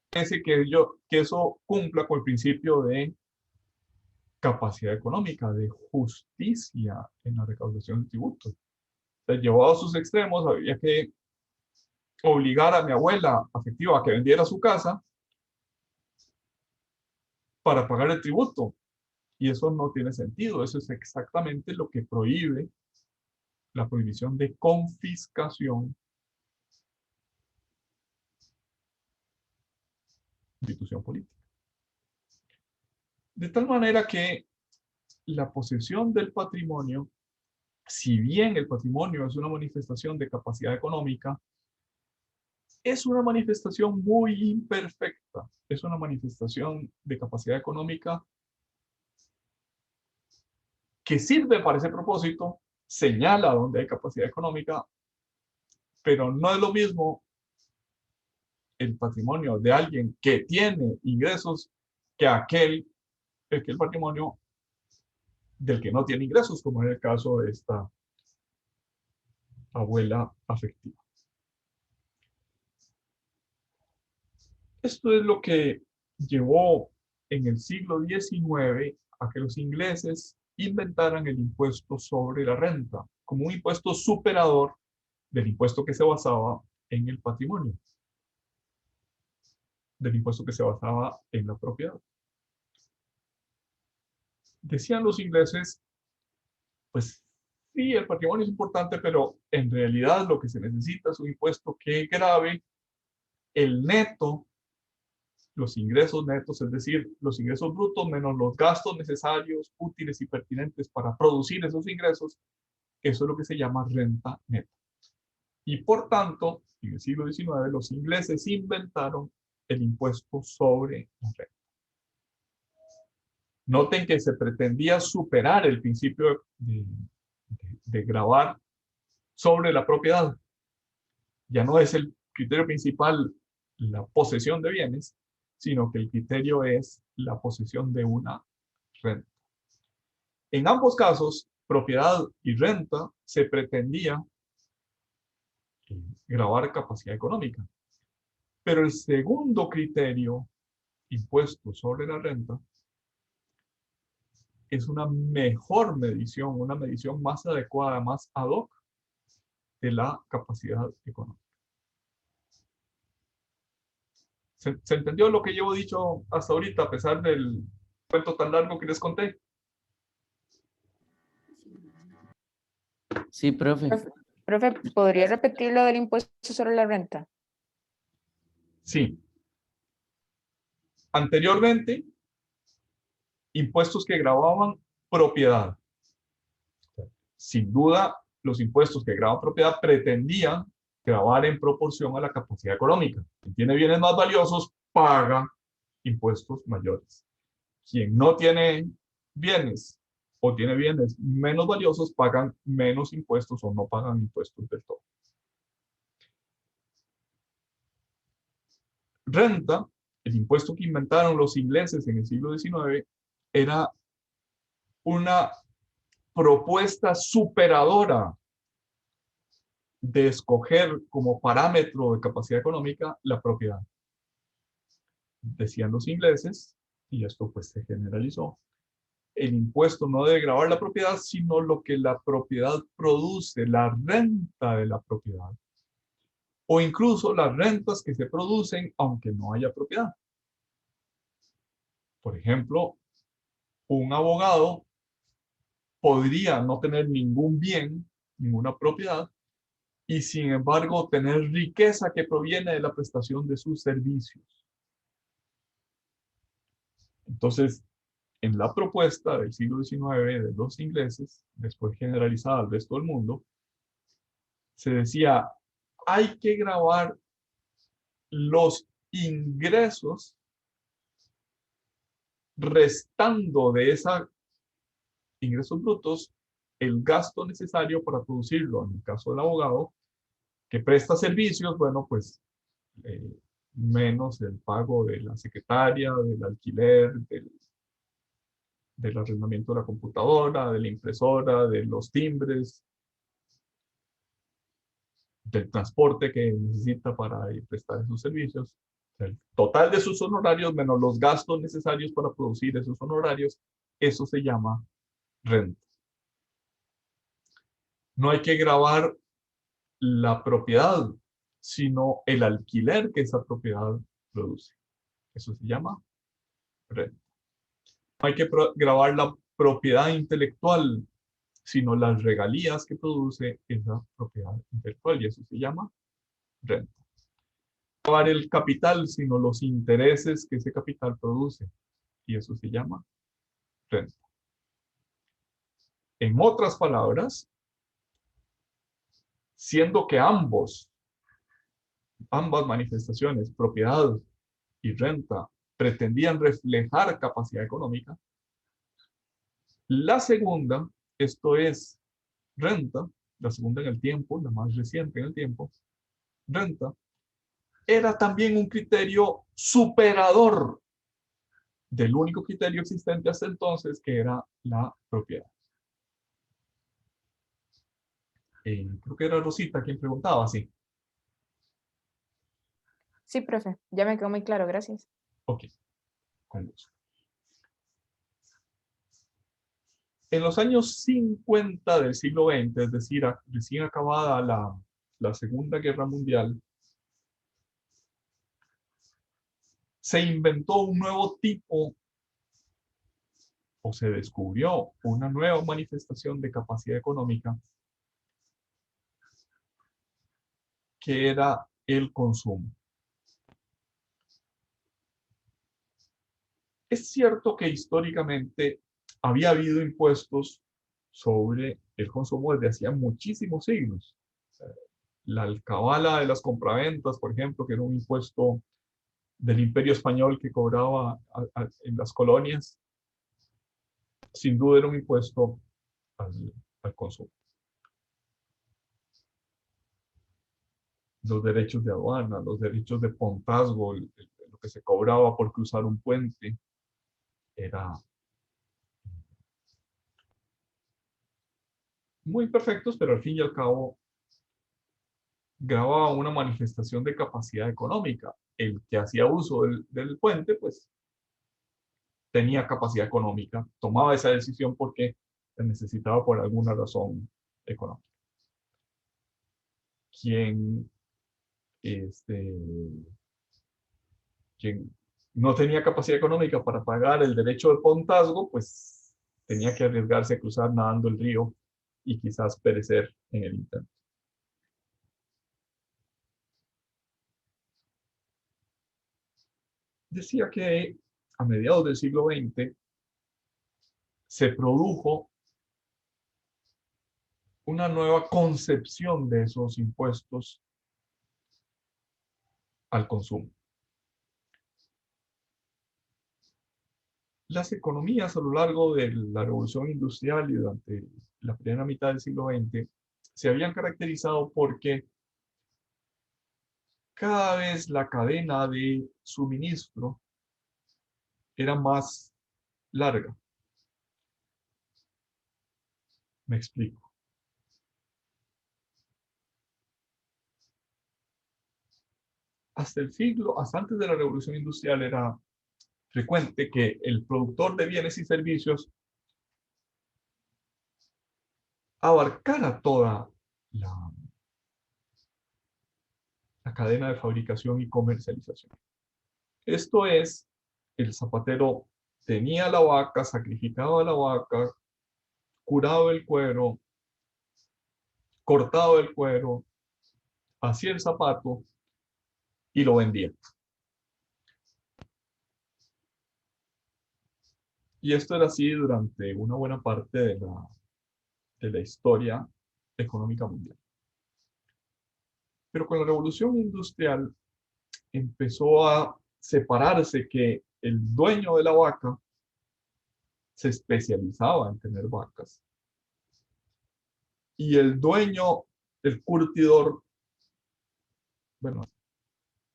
Parece que eso cumpla con el principio de capacidad económica, de justicia en la recaudación de tributos. O sea, llevado a sus extremos, había que obligar a mi abuela afectiva a que vendiera su casa para pagar el tributo. Y eso no tiene sentido. Eso es exactamente lo que prohíbe la prohibición de confiscación de institución política. De tal manera que la posesión del patrimonio, si bien el patrimonio es una manifestación de capacidad económica, es una manifestación muy imperfecta. Es una manifestación de capacidad económica que sirve para ese propósito, señala dónde hay capacidad económica, pero no es lo mismo el patrimonio de alguien que tiene ingresos que el patrimonio del que no tiene ingresos, como en el caso de esta abuela afectiva. Esto es lo que llevó en el siglo XIX a que los ingleses inventaran el impuesto sobre la renta como un impuesto superador del impuesto que se basaba en el patrimonio, del impuesto que se basaba en la propiedad. Decían los ingleses, pues sí, el patrimonio es importante, pero en realidad lo que se necesita es un impuesto que grave el neto, los ingresos netos, es decir, los ingresos brutos menos los gastos necesarios, útiles y pertinentes para producir esos ingresos. Eso es lo que se llama renta neta. Y por tanto, en el siglo XIX, los ingleses inventaron el impuesto sobre la renta. Noten que se pretendía superar el principio de gravar sobre la propiedad. Ya no es el criterio principal la posesión de bienes, sino que el criterio es la posesión de una renta. En ambos casos, propiedad y renta, se pretendía gravar capacidad económica. Pero el segundo criterio, impuesto sobre la renta, es una mejor medición, una medición más adecuada, más ad hoc, de la capacidad económica. ¿Se entendió lo que llevo dicho hasta ahorita, a pesar del cuento tan largo que les conté? Sí, profe. Profe, ¿podría repetir lo del impuesto sobre la renta? Sí. Anteriormente, impuestos que gravaban propiedad. Sin duda, los impuestos que graban propiedad pretendían grabar en proporción a la capacidad económica. Quien tiene bienes más valiosos paga impuestos mayores. Quien no tiene bienes o tiene bienes menos valiosos pagan menos impuestos o no pagan impuestos del todo. Renta, el impuesto que inventaron los ingleses en el siglo XIX, era una propuesta superadora de escoger como parámetro de capacidad económica la propiedad. Decían los ingleses, y esto pues se generalizó, el impuesto no debe gravar la propiedad, sino lo que la propiedad produce, la renta de la propiedad. O incluso las rentas que se producen aunque no haya propiedad. Por ejemplo, un abogado podría no tener ningún bien, ninguna propiedad, y sin embargo tener riqueza que proviene de la prestación de sus servicios. Entonces, en la propuesta del siglo XIX de los ingleses, después generalizada al resto del mundo, se decía, hay que gravar los ingresos restando de esos ingresos brutos el gasto necesario para producirlo. En el caso del abogado, que presta servicios, bueno, pues menos el pago de la secretaria, del alquiler, del arrendamiento de la computadora, de la impresora, de los timbres, del transporte que necesita para prestar esos servicios. El total de sus honorarios menos los gastos necesarios para producir esos honorarios, eso se llama renta. No hay que gravar la propiedad, sino el alquiler que esa propiedad produce. Eso se llama renta. No hay que gravar la propiedad intelectual, sino las regalías que produce esa propiedad intelectual, y eso se llama renta. No gravar el capital, sino los intereses que ese capital produce, y eso se llama renta. En otras palabras, siendo que ambas manifestaciones, propiedad y renta, pretendían reflejar capacidad económica, la segunda, esto es renta, la segunda en el tiempo, la más reciente en el tiempo, renta, era también un criterio superador del único criterio existente hasta entonces, que era la propiedad. Creo que era Rosita quien preguntaba, sí. Sí, profe, ya me quedó muy claro, gracias. Ok, con gusto. En los años 50 del siglo XX, es decir, recién acabada la Segunda Guerra Mundial, se inventó un nuevo tipo, o se descubrió una nueva manifestación de capacidad económica, que era el consumo. Es cierto que históricamente había habido impuestos sobre el consumo desde hacía muchísimos siglos. La alcabala de las compraventas, por ejemplo, que era un impuesto del Imperio Español que cobraba en las colonias, sin duda era un impuesto al consumo. Los derechos de aduana, los derechos de pontazgo, lo que se cobraba por cruzar un puente, era muy perfectos, pero al fin y al cabo grababa una manifestación de capacidad económica. El que hacía uso del puente, pues tenía capacidad económica, tomaba esa decisión porque la necesitaba por alguna razón económica. quien, quien no tenía capacidad económica para pagar el derecho de pontazgo, pues tenía que arriesgarse a cruzar nadando el río y quizás perecer en el intento. Decía que a mediados del siglo XX se produjo una nueva concepción de esos impuestos al consumo. Las economías a lo largo de la revolución industrial y durante la primera mitad del siglo XX se habían caracterizado porque cada vez la cadena de suministro era más larga. Me explico. Hasta antes de la revolución industrial era frecuente que el productor de bienes y servicios abarcara toda la cadena de fabricación y comercialización. Esto es, el zapatero tenía la vaca, sacrificaba la vaca, curaba el cuero, cortaba el cuero, hacía el zapato y lo vendía. Y esto era así durante una buena parte de la historia económica mundial. Pero con la revolución industrial empezó a separarse que el dueño de la vaca se especializaba en tener vacas. Y el dueño, el curtidor, bueno,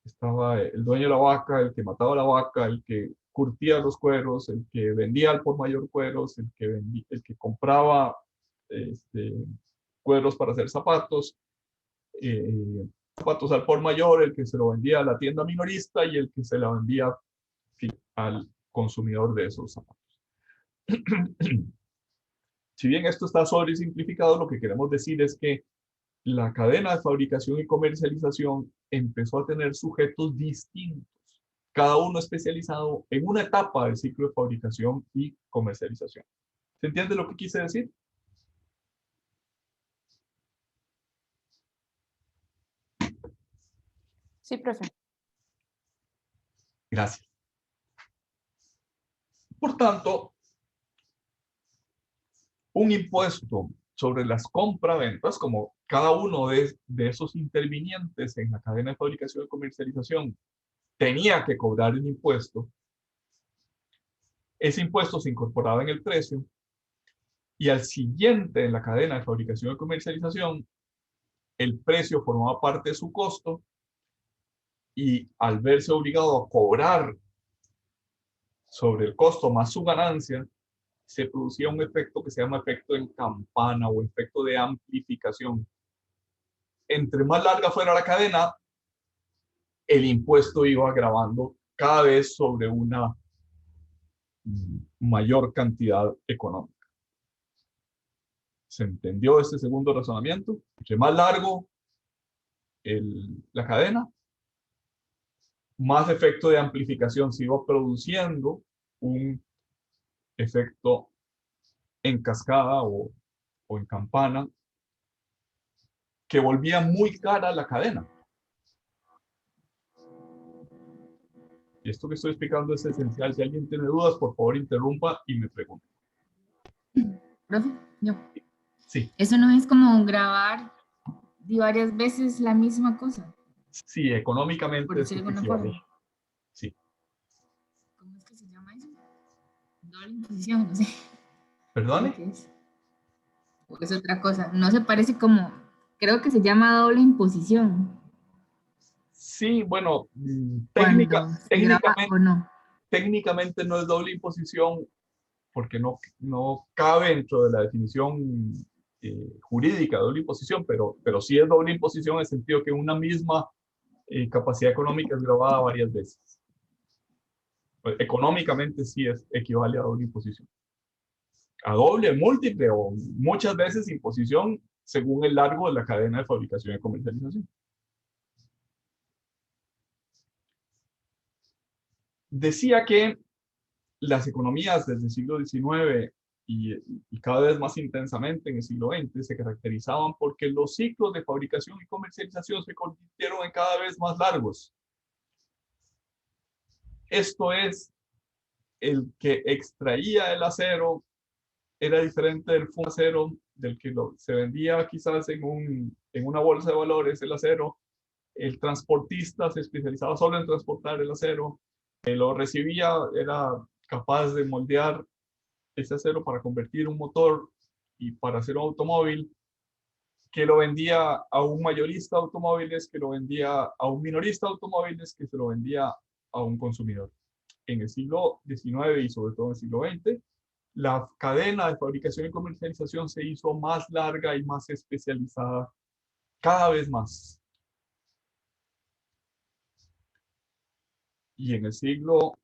estaba el dueño de la vaca, el que mataba la vaca, el que curtía los cueros, el que vendía al por mayor cueros, el que compraba cueros para hacer zapatos, zapatos al por mayor, el que se lo vendía a la tienda minorista y el que se la vendía al consumidor de esos zapatos. Si bien esto está sobresimplificado, lo que queremos decir es que la cadena de fabricación y comercialización empezó a tener sujetos distintos, cada uno especializado en una etapa del ciclo de fabricación y comercialización. ¿Se entiende lo que quise decir? Sí, profe. Gracias. Por tanto, un impuesto sobre las compraventas, como cada uno de esos intervinientes en la cadena de fabricación y comercialización tenía que cobrar un impuesto, ese impuesto se incorporaba en el precio y al siguiente en la cadena de fabricación y comercialización, el precio formaba parte de su costo y al verse obligado a cobrar sobre el costo más su ganancia, se producía un efecto que se llama efecto en campana o efecto de amplificación. Entre más larga fuera la cadena, el impuesto iba agravando cada vez sobre una mayor cantidad económica. ¿Se entendió este segundo razonamiento? Entre más largo la cadena, más efecto de amplificación se iba produciendo, un efecto en cascada o en campana que volvía muy cara la cadena. Y esto que estoy explicando es esencial. Si alguien tiene dudas, por favor interrumpa y me pregunte. Profe, yo. Sí. Eso no es como grabar varias veces la misma cosa. Sí, económicamente Por es decirlo de alguna equivalente. forma. Sí. ¿Cómo es que se llama eso? Doble imposición, no sé. ¿Perdone? ¿Qué es? O es otra cosa. No se parece como, creo que se llama doble imposición. Sí, bueno, Cuando se graba o no. técnicamente no es doble imposición porque no cabe dentro de la definición jurídica de doble imposición, pero sí es doble imposición en el sentido que una misma capacidad económica es grabada varias veces. Pues, económicamente sí equivale a doble imposición. A doble, múltiple o muchas veces imposición según el largo de la cadena de fabricación y comercialización. Decía que las economías desde el siglo XIX y cada vez más intensamente en el siglo XX se caracterizaban porque los ciclos de fabricación y comercialización se convirtieron en cada vez más largos. Esto es, el que extraía el acero era diferente del acero, del que se vendía quizás en una bolsa de valores el acero. El transportista se especializaba solo en transportar el acero. Lo recibía, era capaz de moldear ese acero para convertir un motor y para hacer un automóvil, que lo vendía a un mayorista de automóviles, que lo vendía a un minorista de automóviles, que se lo vendía a un consumidor. En el siglo XIX y sobre todo en el siglo XX, la cadena de fabricación y comercialización se hizo más larga y más especializada cada vez más. Y en el siglo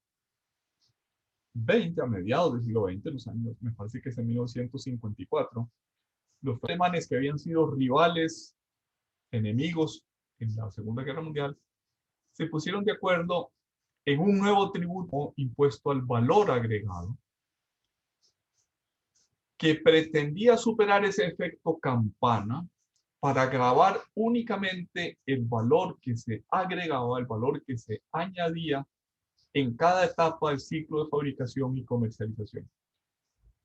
XX, a mediados del siglo XX, los años, me parece que es en 1954, los alemanes que habían sido rivales, enemigos en la Segunda Guerra Mundial, se pusieron de acuerdo en un nuevo tributo impuesto al valor agregado, que pretendía superar ese efecto campana para gravar únicamente el valor que se agregaba, el valor que se añadía en cada etapa del ciclo de fabricación y comercialización.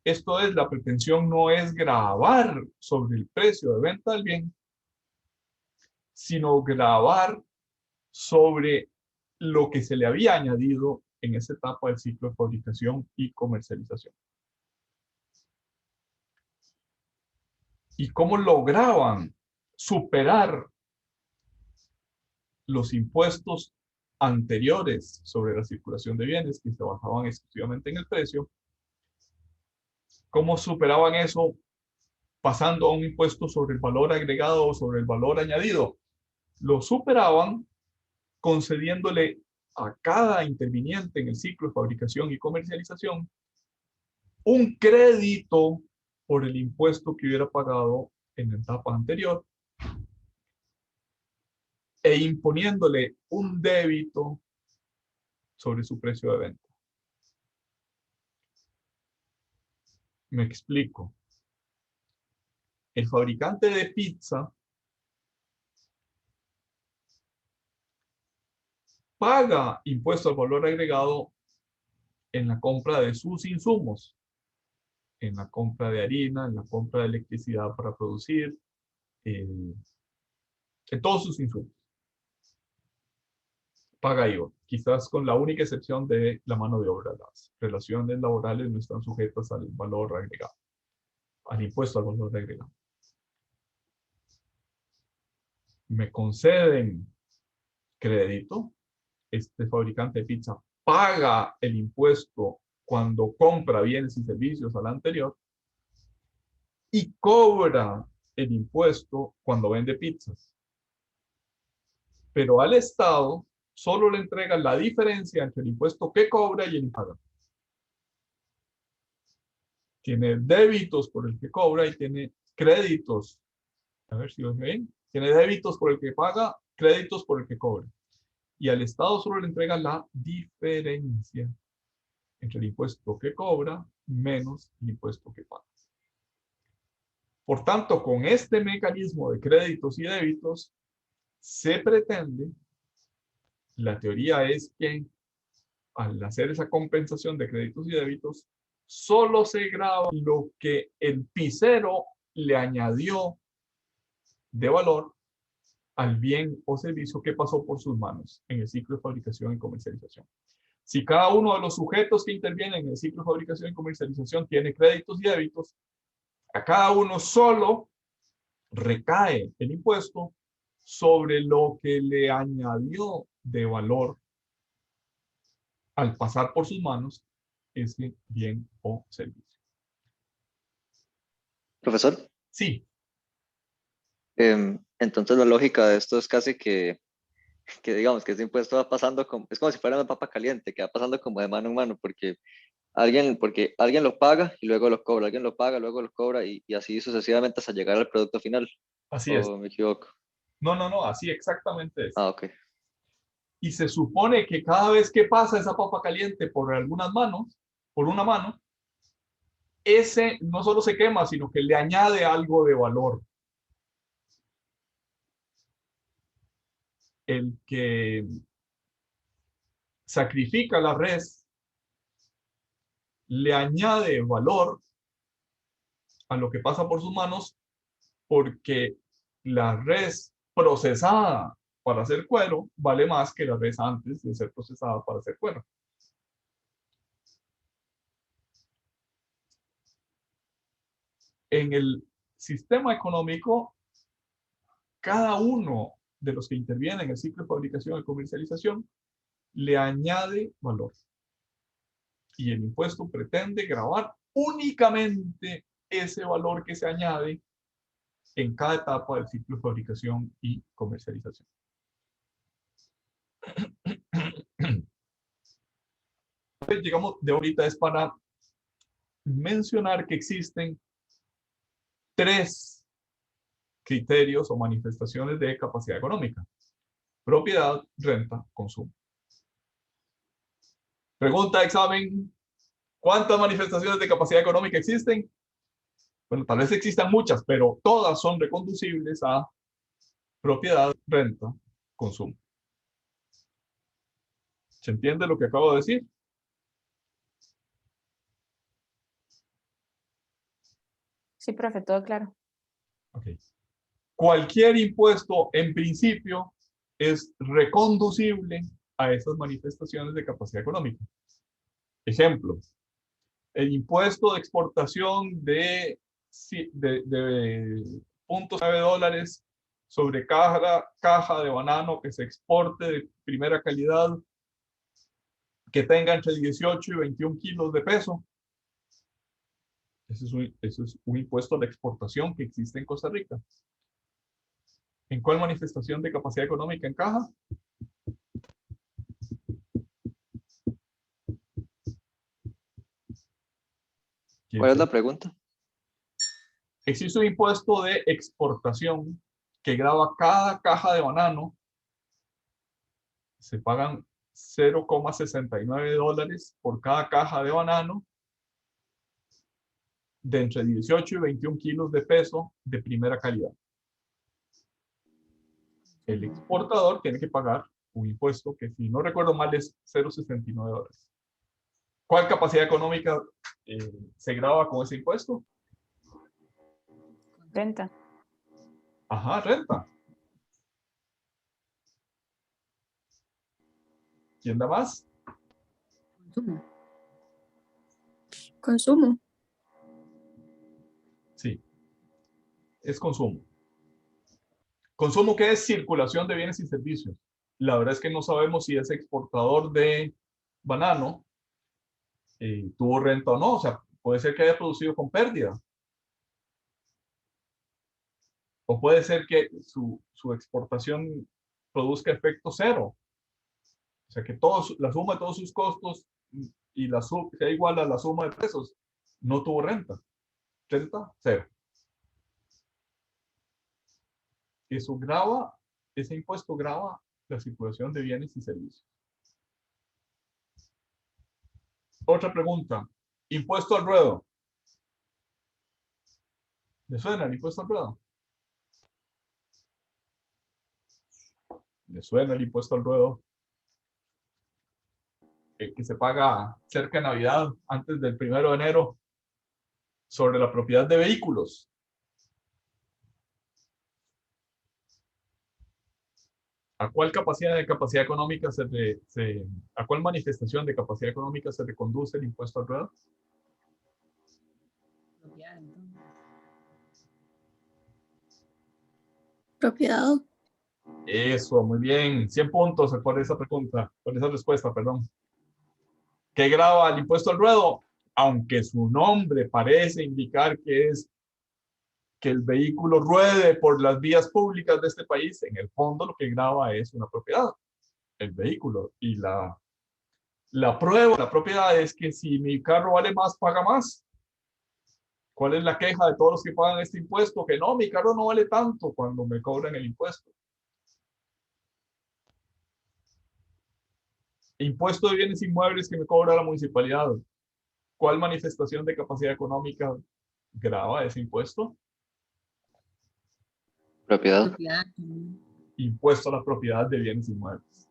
Esto es, la pretensión no es gravar sobre el precio de venta del bien, sino gravar sobre lo que se le había añadido en esa etapa del ciclo de fabricación y comercialización. ¿Y cómo lograban superar los impuestos anteriores sobre la circulación de bienes que se basaban exclusivamente en el precio? ¿Cómo superaban eso pasando a un impuesto sobre el valor agregado o sobre el valor añadido? Lo superaban concediéndole a cada interviniente en el ciclo de fabricación y comercialización un crédito por el impuesto que hubiera pagado en la etapa anterior e imponiéndole un débito sobre su precio de venta. Me explico. El fabricante de pizza paga impuesto al valor agregado en la compra de sus insumos, en la compra de harina, en la compra de electricidad para producir, en todos sus insumos. Paga IVA, quizás con la única excepción de la mano de obra. Las relaciones laborales no están sujetas al valor agregado, al impuesto al valor agregado. Me conceden crédito, este fabricante de pizza paga el impuesto cuando compra bienes y servicios al anterior y cobra el impuesto cuando vende pizzas. Pero al Estado solo le entrega la diferencia entre el impuesto que cobra y el que paga. Tiene débitos por el que cobra y tiene créditos. A ver si lo ven. Tiene débitos por el que paga, créditos por el que cobra. Y al Estado solo le entrega la diferencia entre el impuesto que cobra menos el impuesto que paga. Por tanto, con este mecanismo de créditos y débitos, se pretende, la teoría es que al hacer esa compensación de créditos y débitos, solo se graba lo que el pizzero le añadió de valor al bien o servicio que pasó por sus manos en el ciclo de fabricación y comercialización. Si cada uno de los sujetos que intervienen en el ciclo de fabricación y comercialización tiene créditos y débitos, a cada uno solo recae el impuesto sobre lo que le añadió de valor al pasar por sus manos ese bien o servicio. Profesor, Sí, entonces la lógica de esto es casi que digamos que ese impuesto va pasando como, es como si fuera una papa caliente, que va pasando como de mano en mano, porque porque alguien los paga y luego los cobra, alguien los paga, luego los cobra y así sucesivamente hasta llegar al producto final. Así es. ¿O me equivoco? No, así exactamente es. Ah, ok. Y se supone que cada vez que pasa esa papa caliente por algunas manos, por una mano, ese no solo se quema, sino que le añade algo de valor. El que sacrifica la res le añade valor a lo que pasa por sus manos porque la res procesada para hacer cuero vale más que la res antes de ser procesada para hacer cuero. En el sistema económico, cada uno de los que intervienen en el ciclo de fabricación y comercialización le añade valor. Y el impuesto pretende gravar únicamente ese valor que se añade en cada etapa del ciclo de fabricación y comercialización. Llegamos de ahorita es para mencionar que existen 3 criterios o manifestaciones de capacidad económica: propiedad, renta, consumo. Pregunta, examen: ¿cuántas manifestaciones de capacidad económica existen? Bueno, tal vez existan muchas, pero todas son reconducibles a propiedad, renta, consumo. ¿Se entiende lo que acabo de decir? Sí, profe, todo claro. Okay. Cualquier impuesto, en principio, es reconducible a esas manifestaciones de capacidad económica. Ejemplo, el impuesto de exportación de $0.9 sobre caja de banano que se exporte de primera calidad, que tenga entre 18 y 21 kilos de peso. Ese es un impuesto a la exportación que existe en Costa Rica. ¿En cuál manifestación de capacidad económica encaja? ¿Cuál es la pregunta? Existe un impuesto de exportación que grava cada caja de banano. Se pagan $0.69 por cada caja de banano de entre 18 y 21 kilos de peso de primera calidad. El exportador tiene que pagar un impuesto que, si no recuerdo mal, es $0.69. ¿Cuál capacidad económica se grava con ese impuesto? Renta. Ajá, renta. ¿Quién da más? Consumo. Consumo. Sí, es consumo. ¿Consumo qué es? Circulación de bienes y servicios. La verdad es que no sabemos si ese exportador de banano tuvo renta o no. O sea, puede ser que haya producido con pérdida. O puede ser que su exportación produzca efecto cero. O sea, que la suma de todos sus costos y sea igual a la suma de pesos, no tuvo renta. Renta, cero. Ese impuesto grava la circulación de bienes y servicios. Otra pregunta. Impuesto al ruedo. ¿Le suena el impuesto al ruedo? ¿Le suena el impuesto al ruedo? Que se paga cerca de Navidad, antes del 1 de enero, sobre la propiedad de vehículos. ¿A cuál capacidad económica a cuál manifestación de capacidad económica se reconduce el impuesto al ruedo? Propiedad, entonces. Propiedad. Eso, muy bien. 100 puntos por esa pregunta, por esa respuesta, perdón. ¿Qué grava el impuesto al ruedo? Aunque su nombre parece indicar que es que el vehículo ruede por las vías públicas de este país, en el fondo lo que grava es una propiedad, el vehículo, y La prueba de la propiedad es que si mi carro vale más, paga más. ¿Cuál es la queja de todos los que pagan este impuesto? Que no, mi carro no vale tanto cuando me cobran el impuesto. Impuesto de bienes inmuebles que me cobra la municipalidad. ¿Cuál manifestación de capacidad económica grava ese impuesto? Propiedad. Propiedad. Impuesto a la propiedad de bienes inmuebles.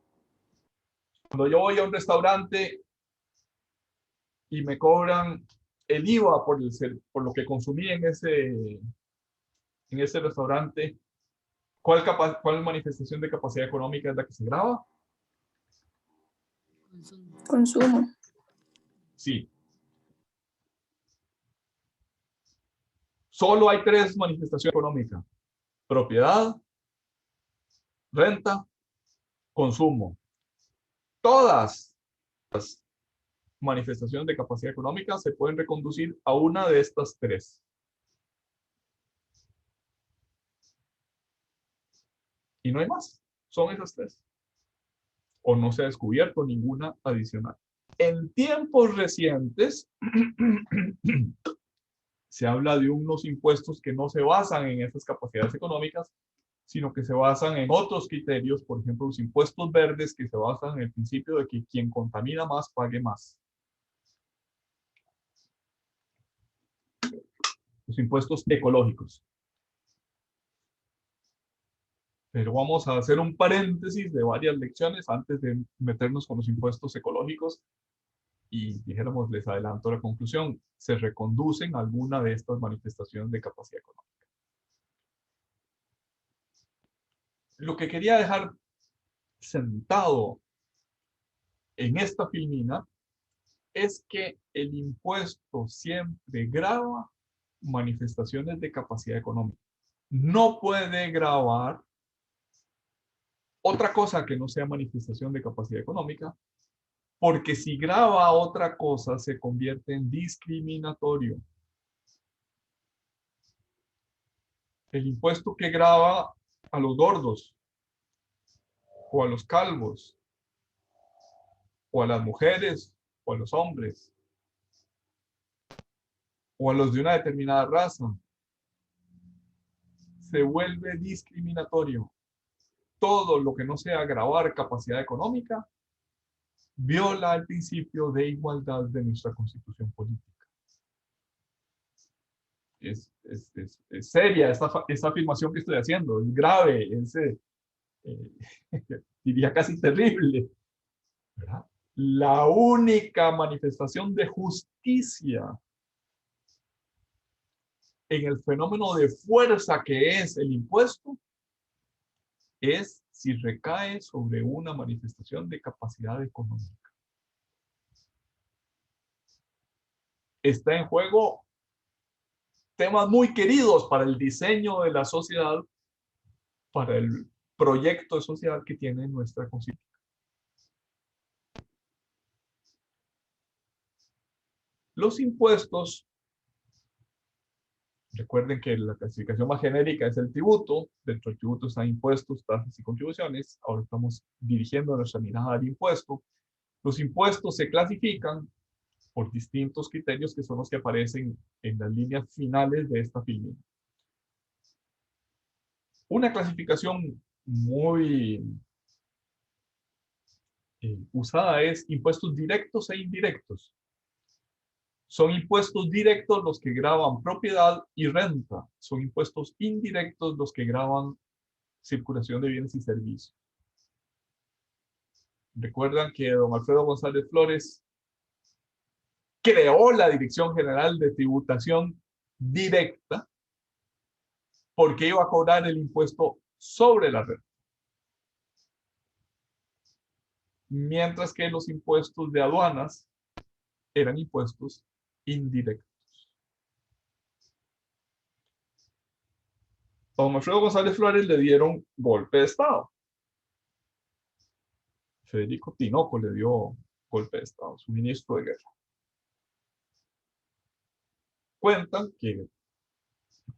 Cuando yo voy a un restaurante y me cobran el IVA por lo que consumí en ese restaurante, ¿cuál manifestación de capacidad económica es la que se grava? Consumo. Consumo. Sí. Solo hay 3 manifestaciones económicas: propiedad, renta, consumo. Todas las manifestaciones de capacidad económica se pueden reconducir a una de estas 3. Y no hay más. Son esas 3. O no se ha descubierto ninguna adicional. En tiempos recientes se habla de unos impuestos que no se basan en esas capacidades económicas, sino que se basan en otros criterios, por ejemplo, los impuestos verdes, que se basan en el principio de que quien contamina más pague más. Los impuestos ecológicos. Pero vamos a hacer un paréntesis de varias lecciones antes de meternos con los impuestos ecológicos. Y dijéramos, les adelanto la conclusión, se reconducen alguna de estas manifestaciones de capacidad económica. Lo que quería dejar sentado en esta filmina es que el impuesto siempre grava manifestaciones de capacidad económica. No puede gravar otra cosa que no sea manifestación de capacidad económica, porque si grava otra cosa se convierte en discriminatorio. El impuesto que grava a los gordos, o a los calvos, o a las mujeres, o a los hombres, o a los de una determinada raza, se vuelve discriminatorio. Todo lo que no sea gravar capacidad económica viola el principio de igualdad de nuestra Constitución política. Es seria esta afirmación que estoy haciendo, es grave, diría casi terrible, ¿verdad? La única manifestación de justicia en el fenómeno de fuerza que es el impuesto es si recae sobre una manifestación de capacidad económica. Está en juego temas muy queridos para el diseño de la sociedad, para el proyecto social que tiene nuestra Constitución. Los impuestos, recuerden que la clasificación más genérica es el tributo. Dentro del tributo están impuestos, tasas y contribuciones. Ahora estamos dirigiendo nuestra mirada al impuesto. Los impuestos se clasifican por distintos criterios que son los que aparecen en las líneas finales de esta filmina. Una clasificación muy usada es impuestos directos e indirectos. Son impuestos directos los que gravan propiedad y renta. Son impuestos indirectos los que gravan circulación de bienes y servicios. Recuerdan que don Alfredo González Flores creó la Dirección General de Tributación Directa porque iba a cobrar el impuesto sobre la renta. Mientras que los impuestos de aduanas eran impuestos indirectos. A don Alfredo González Flores le dieron golpe de Estado. Federico Tinoco le dio golpe de Estado, su ministro de guerra. Cuentan que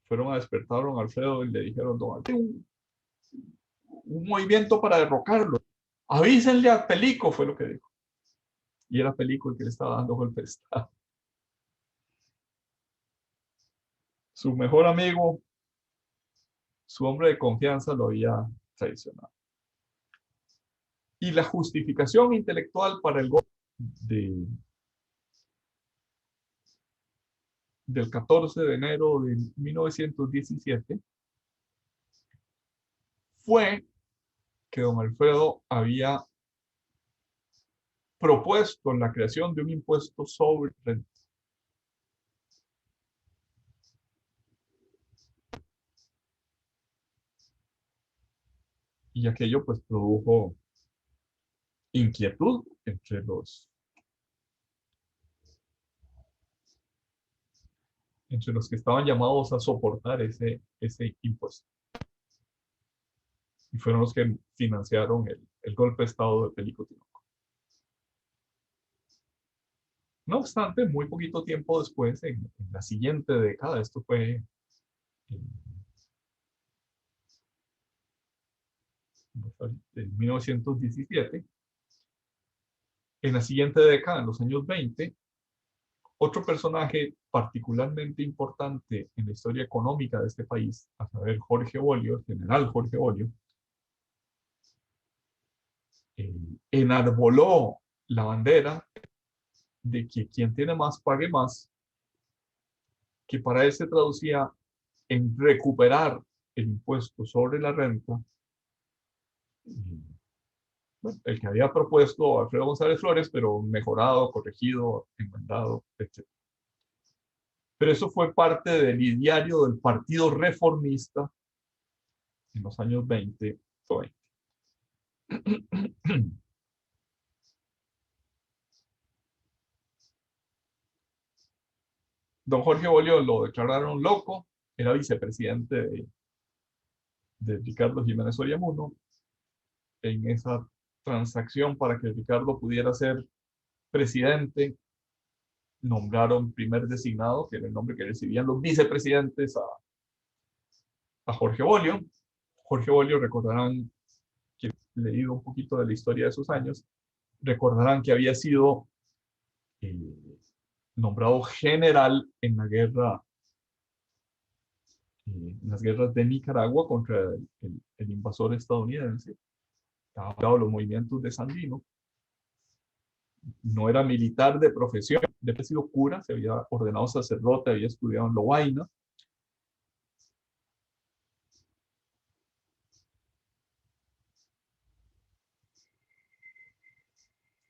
fueron a despertar a don Alfredo y le dijeron: don Alfredo, un movimiento para derrocarlo. Avísenle a Pelico, fue lo que dijo. y era Pellico el que le estaba dando golpe de Estado. Su mejor amigo, su hombre de confianza, lo había traicionado. Y la justificación intelectual para el golpe del 14 de enero de 1917 fue que don Alfredo había propuesto la creación de un impuesto sobre renta. Y aquello pues produjo inquietud entre los que estaban llamados a soportar ese impuesto. Y fueron los que financiaron el golpe de Estado de Pellico Tinoco. No obstante, muy poquito tiempo después, en la siguiente década, esto fue en 1917, en la siguiente década, en los años 20, otro personaje particularmente importante en la historia económica de este país, a saber Jorge Bolio, el general Jorge Bolio, enarboló la bandera de que quien tiene más pague más, que para él se traducía en recuperar el impuesto sobre la renta, bueno, el que había propuesto Alfredo González Flores, pero mejorado, corregido, enmendado, etc. Pero eso fue parte del ideario del Partido Reformista en los años 20 o 20. Don Jorge Bolio lo declararon loco, era vicepresidente de Ricardo Jiménez Oriamuno. En esa transacción para que Ricardo pudiera ser presidente, nombraron primer designado, que era el nombre que recibían los vicepresidentes, a Jorge Bolio. Jorge Bolio, recordarán, que leído un poquito de la historia de esos años, recordarán que había sido nombrado general en la guerra, en las guerras de Nicaragua contra el invasor estadounidense. Estaba ligado a los movimientos de Sandino. No era militar de profesión, había sido cura, se había ordenado sacerdote, había estudiado en Lovaina.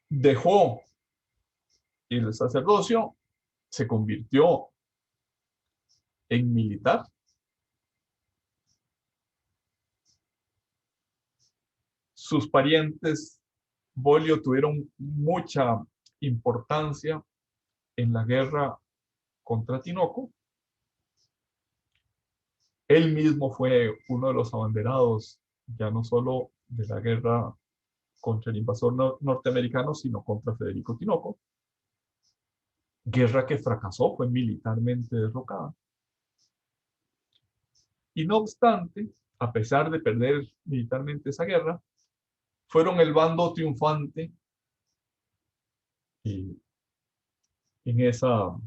Dejó el sacerdocio, se convirtió en militar. Sus parientes Bolio tuvieron mucha importancia en la guerra contra Tinoco. Él mismo fue uno de los abanderados, ya no solo de la guerra contra el invasor norteamericano, sino contra Federico Tinoco. Guerra que fracasó, fue militarmente derrocada. Y no obstante, a pesar de perder militarmente esa guerra, fueron el bando triunfante en esa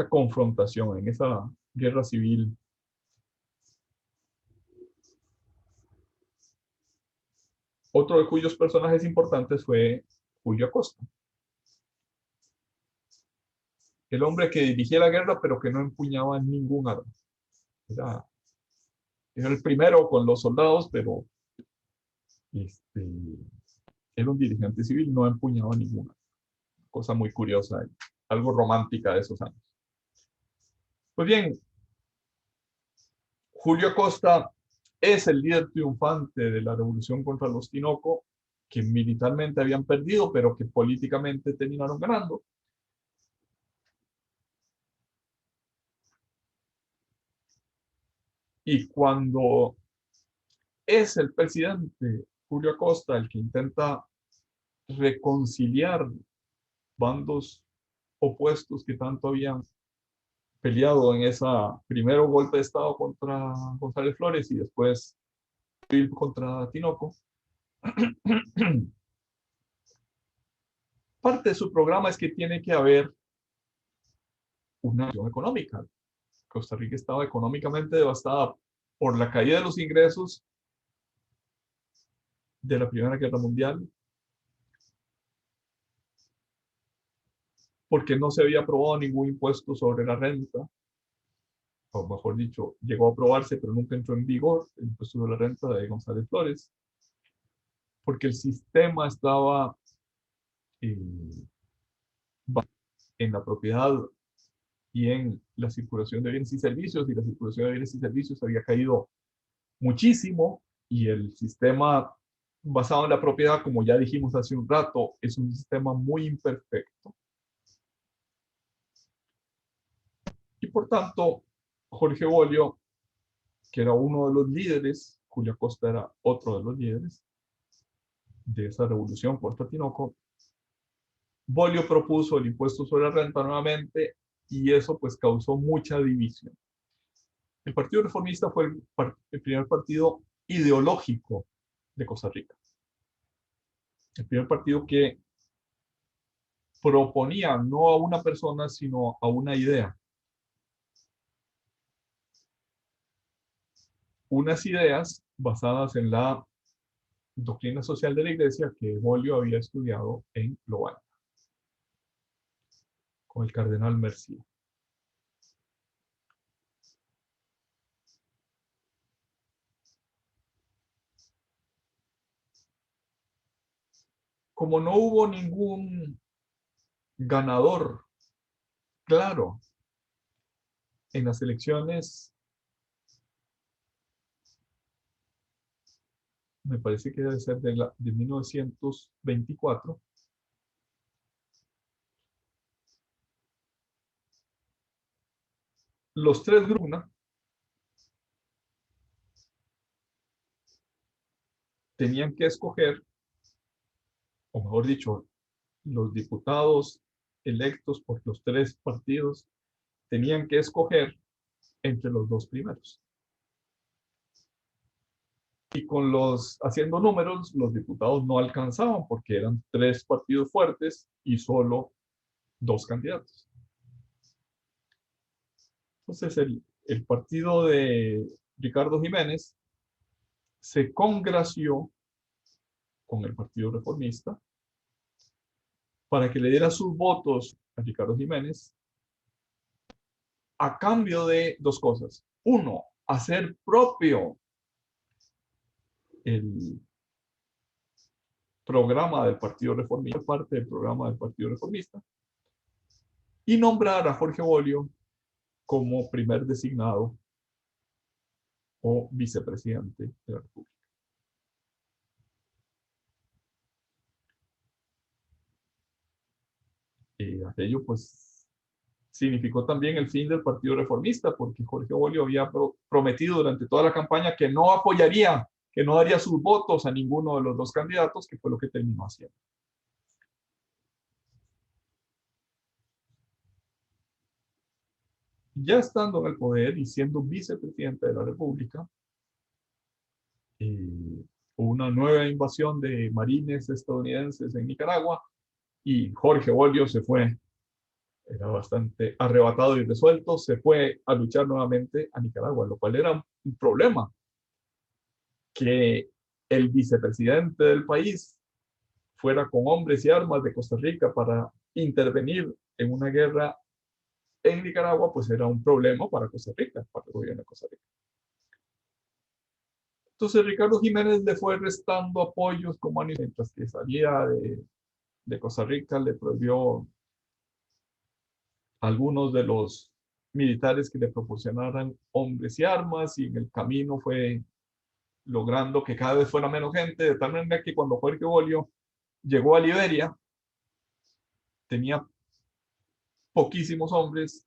confrontación, en esa guerra civil. Otro de cuyos personajes importantes fue Julio Acosta, el hombre que dirigía la guerra pero que no empuñaba ningún arma. Era el primero con los soldados, pero era un dirigente civil, no empuñaba ninguna. Cosa muy curiosa, algo romántica de esos años. Pues bien, Julio Acosta es el líder triunfante de la revolución contra los Tinoco, que militarmente habían perdido, pero que políticamente terminaron ganando. Y cuando es el presidente Julio Acosta el que intenta reconciliar bandos opuestos que tanto habían peleado en esa primero golpe de Estado contra González Flores y después contra Tinoco, Parte de su programa es que tiene que haber una acción económica. Costa Rica estaba económicamente devastada por la caída de los ingresos de la Primera Guerra Mundial, porque no se había aprobado ningún impuesto sobre la renta, o mejor dicho, llegó a aprobarse, pero nunca entró en vigor el impuesto sobre la renta de González Flores, porque el sistema estaba eh, en la propiedad y en la circulación de bienes y servicios, y la circulación de bienes y servicios había caído muchísimo, y el sistema basado en la propiedad, como ya dijimos hace un rato, es un sistema muy imperfecto. Y por tanto, Jorge Bolio, que era uno de los líderes, Julio Acosta era otro de los líderes de esa revolución contra Tinoco, Bolio propuso el impuesto sobre la renta nuevamente, y eso pues causó mucha división. El Partido Reformista fue el primer partido ideológico de Costa Rica. El primer partido que proponía no a una persona, sino a una idea. Unas ideas basadas en la doctrina social de la Iglesia que Bolio había estudiado en Lovaina, con el cardenal Mercier. Como no hubo ningún ganador claro en las elecciones, me parece que debe ser de 1924, los tres grupos tenían que escoger, o mejor dicho, los diputados electos por los tres partidos tenían que escoger entre los dos primeros. Y haciendo números, los diputados no alcanzaban porque eran tres partidos fuertes y solo dos candidatos. Entonces el partido de Ricardo Jiménez se congració con el Partido Reformista para que le diera sus votos a Ricardo Jiménez a cambio de dos cosas. Uno, hacer propio el programa del Partido Reformista, parte del programa del Partido Reformista, y nombrar a Jorge Bolio como primer designado o vicepresidente de la República. Aquello pues significó también el fin del Partido Reformista, porque Jorge Bolio había prometido durante toda la campaña que no apoyaría, que no daría sus votos a ninguno de los dos candidatos, que fue lo que terminó haciendo. Ya estando en el poder y siendo vicepresidente de la República, hubo una nueva invasión de marines estadounidenses en Nicaragua, y Jorge Bolio se fue, era bastante arrebatado y resuelto, se fue a luchar nuevamente a Nicaragua, lo cual era un problema, que el vicepresidente del país fuera con hombres y armas de Costa Rica para intervenir en una guerra en Nicaragua, pues era un problema para Costa Rica, para el gobierno de Costa Rica. Entonces Ricardo Jiménez le fue restando apoyos como mientras que salía de Costa Rica, le prohibió a algunos de los militares que le proporcionaran hombres y armas, y en el camino fue logrando que cada vez fuera menos gente, de tal manera que cuando Jorge Bolio llegó a Liberia, tenía poquísimos hombres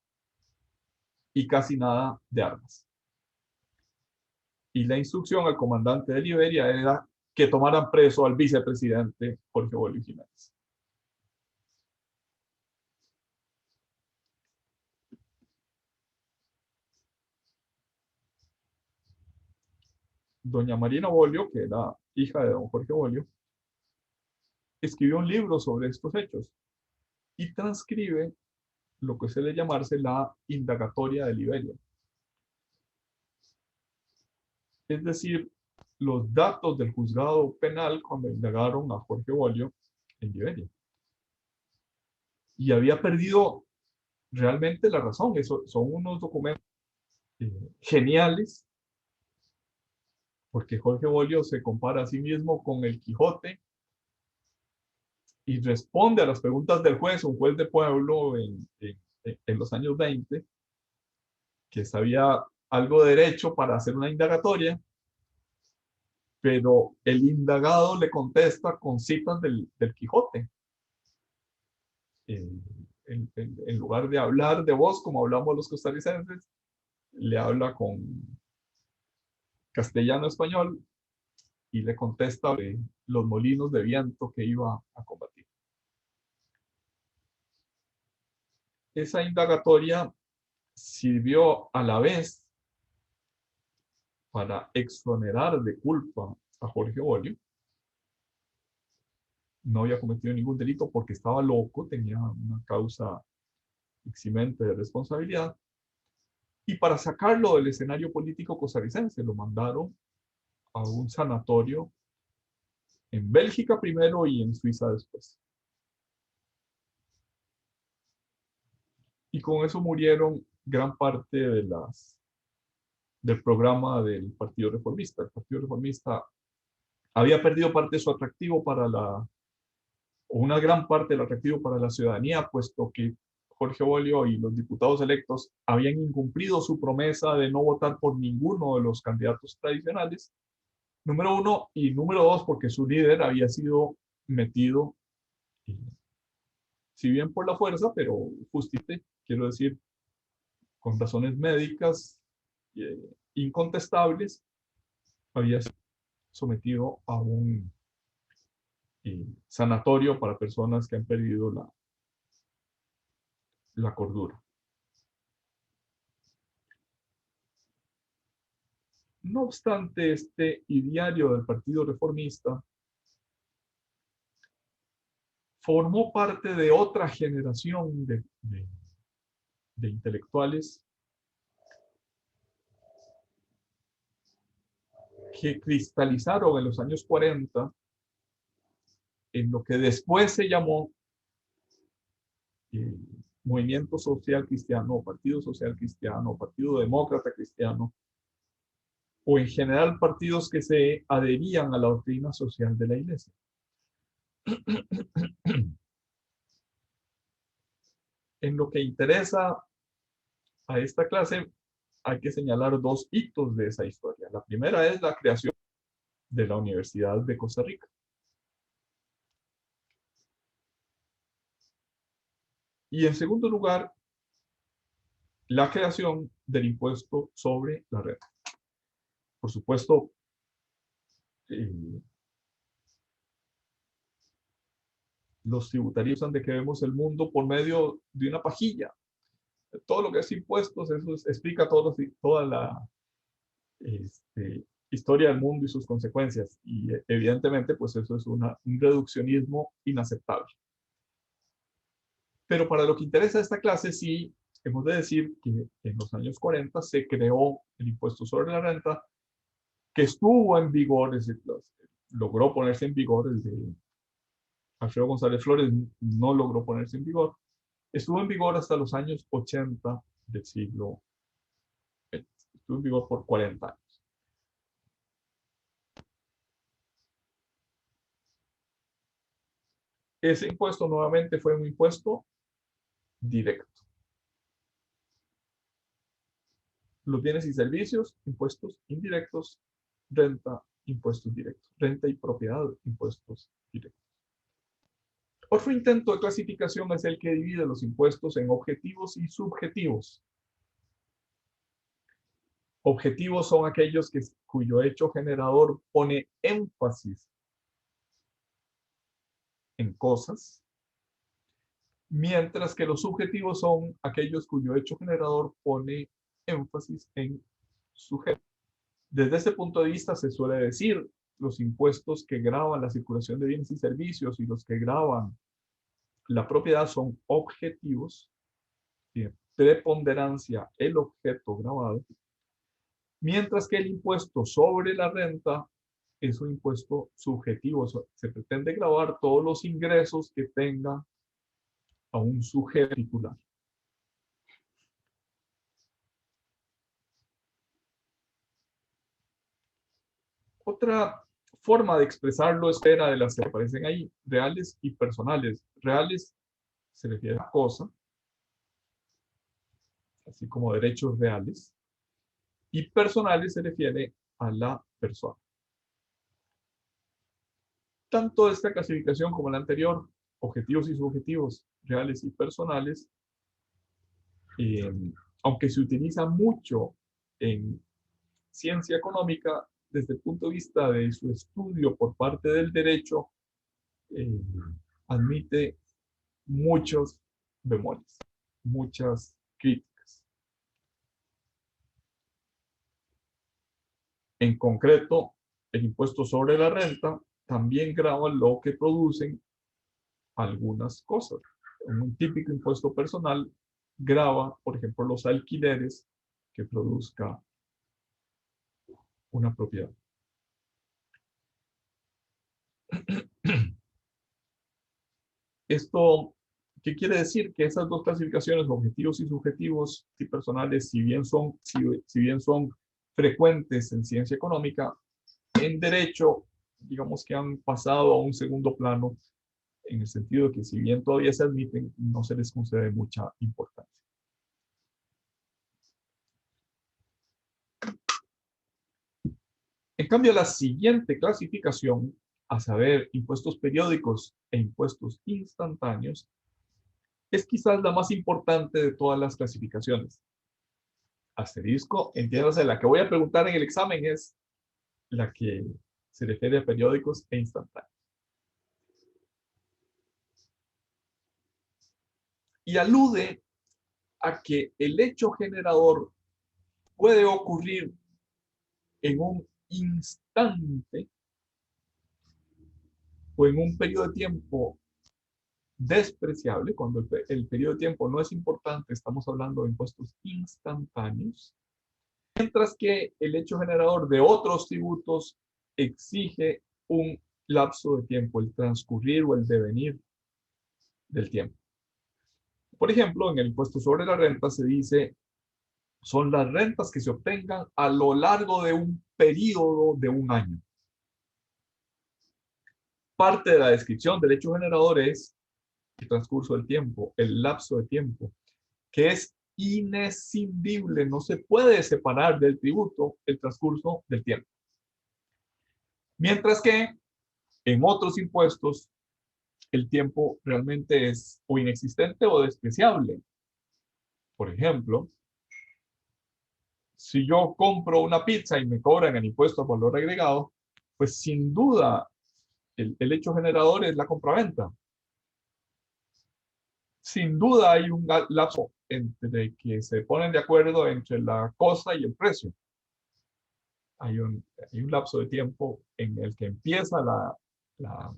y casi nada de armas. Y la instrucción al comandante de Liberia era que tomaran preso al vicepresidente Jorge Bolio Jiménez. Doña Marina Bolio, que era hija de don Jorge Bolio, escribió un libro sobre estos hechos, y transcribe lo que suele llamarse la indagatoria de Liberia. Es decir, los datos del juzgado penal cuando indagaron a Jorge Bolio en Liberia. Y había perdido realmente la razón. Eso, son unos documentos geniales, porque Jorge Bolio se compara a sí mismo con el Quijote y responde a las preguntas del juez, un juez de pueblo en los años 20, que sabía algo de derecho para hacer una indagatoria, pero el indagado le contesta con citas del Quijote. En lugar de hablar de vos, como hablamos los costarricenses, le habla con castellano-español y le contesta de los molinos de viento que iba a combatir. Esa indagatoria sirvió a la vez para exonerar de culpa a Jorge Bolio. No había cometido ningún delito porque estaba loco, tenía una causa eximente de responsabilidad. Y para sacarlo del escenario político costarricense, lo mandaron a un sanatorio en Bélgica primero y en Suiza después. Y con eso murieron gran parte del programa del Partido Reformista. El Partido Reformista había perdido parte de su atractivo o una gran parte del atractivo para la ciudadanía, puesto que Jorge Bolio y los diputados electos habían incumplido su promesa de no votar por ninguno de los candidatos tradicionales, número uno, y número dos, porque su líder había sido metido, si bien por la fuerza, pero justamente, quiero decir, con razones médicas incontestables, había sido sometido a un sanatorio para personas que han perdido la cordura. No obstante, este ideario del Partido Reformista formó parte de otra generación de intelectuales que cristalizaron en los años 40 en lo que después se llamó Movimiento Social Cristiano, Partido Social Cristiano, Partido Demócrata Cristiano, o en general partidos que se adherían a la doctrina social de la Iglesia. En lo que interesa a esta clase, hay que señalar dos hitos de esa historia. La primera es la creación de la Universidad de Costa Rica. Y en segundo lugar, la creación del impuesto sobre la renta. Por supuesto, los tributarios de que vemos el mundo por medio de una pajilla. Todo lo que es impuestos, eso explica toda la historia del mundo y sus consecuencias. Y evidentemente, pues eso es un reduccionismo inaceptable. Pero para lo que interesa esta clase, sí, hemos de decir que en los años 40 se creó el impuesto sobre la renta, que estuvo en vigor, logró ponerse en vigor. El de Alfredo González Flores no logró ponerse en vigor. Estuvo en vigor hasta los años 80 del siglo XX. Estuvo en vigor por 40 años. Ese impuesto nuevamente fue un impuesto directo. Los bienes y servicios, impuestos indirectos; renta, impuestos directos; renta y propiedad, impuestos directos. Otro intento de clasificación es el que divide los impuestos en objetivos y subjetivos. Objetivos son aquellos cuyo hecho generador pone énfasis en cosas, mientras que los subjetivos son aquellos cuyo hecho generador pone énfasis en sujeto. Desde este punto de vista se suele decir los impuestos que gravan la circulación de bienes y servicios y los que gravan la propiedad son objetivos, tiene preponderancia el objeto grabado, mientras que el impuesto sobre la renta es un impuesto subjetivo. Se pretende grabar todos los ingresos que tenga a un sujeto particular. Otra forma de expresarlo es la de las que aparecen ahí, reales y personales. Reales se refiere a cosa, así como derechos reales, y personales se refiere a la persona. Tanto esta clasificación como la anterior, objetivos y subjetivos, reales y personales, aunque se utiliza mucho en ciencia económica, desde el punto de vista de su estudio por parte del derecho, admite muchos bemoles, muchas críticas. En concreto, el impuesto sobre la renta también grava lo que producen algunas cosas. Un típico impuesto personal grava, por ejemplo, los alquileres que produzca una propiedad. Esto, ¿qué quiere decir? Que esas dos clasificaciones, objetivos y subjetivos y personales, si bien son frecuentes en ciencia económica, en derecho, digamos que han pasado a un segundo plano, en el sentido de que si bien todavía se admiten, no se les concede mucha importancia. En cambio, la siguiente clasificación, a saber, impuestos periódicos e impuestos instantáneos, es quizás la más importante de todas las clasificaciones. Asterisco, entiéndase, la que voy a preguntar en el examen es la que se refiere a periódicos e instantáneos. Y alude a que el hecho generador puede ocurrir en un instante o en un periodo de tiempo despreciable. Cuando el periodo de tiempo no es importante, estamos hablando de impuestos instantáneos, mientras que el hecho generador de otros tributos exige un lapso de tiempo, el transcurrir o el devenir del tiempo. Por ejemplo, en el impuesto sobre la renta se dice, son las rentas que se obtengan a lo largo de un periodo de un año. Parte de la descripción del hecho generador es el transcurso del tiempo, el lapso de tiempo, que es inescindible, no se puede separar del tributo el transcurso del tiempo. Mientras que en otros impuestos el tiempo realmente es o inexistente o despreciable. Por ejemplo, si yo compro una pizza y me cobran el impuesto al valor agregado, pues sin duda el hecho generador es la compraventa. Sin duda hay un lapso entre que se ponen de acuerdo entre la cosa y el precio. Hay un lapso de tiempo en el que empieza la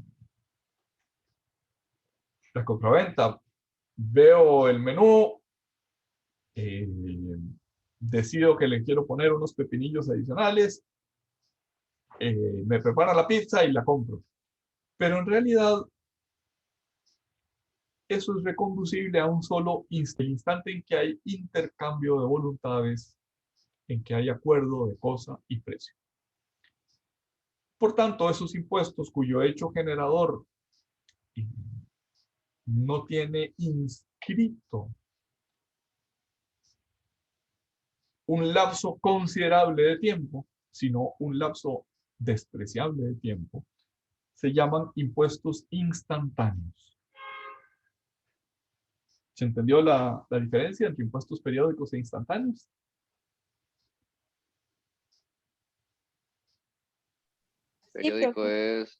compraventa. Veo el menú, decido que le quiero poner unos pepinillos adicionales, me prepara la pizza y la compro. Pero en realidad eso es reconducible a un solo instante en que hay intercambio de voluntades, en que hay acuerdo de cosa y precio. Por tanto, esos impuestos cuyo hecho generador no tiene inscrito un lapso considerable de tiempo, sino un lapso despreciable de tiempo, se llaman impuestos instantáneos. ¿Se entendió la diferencia entre impuestos periódicos e instantáneos? Periódico es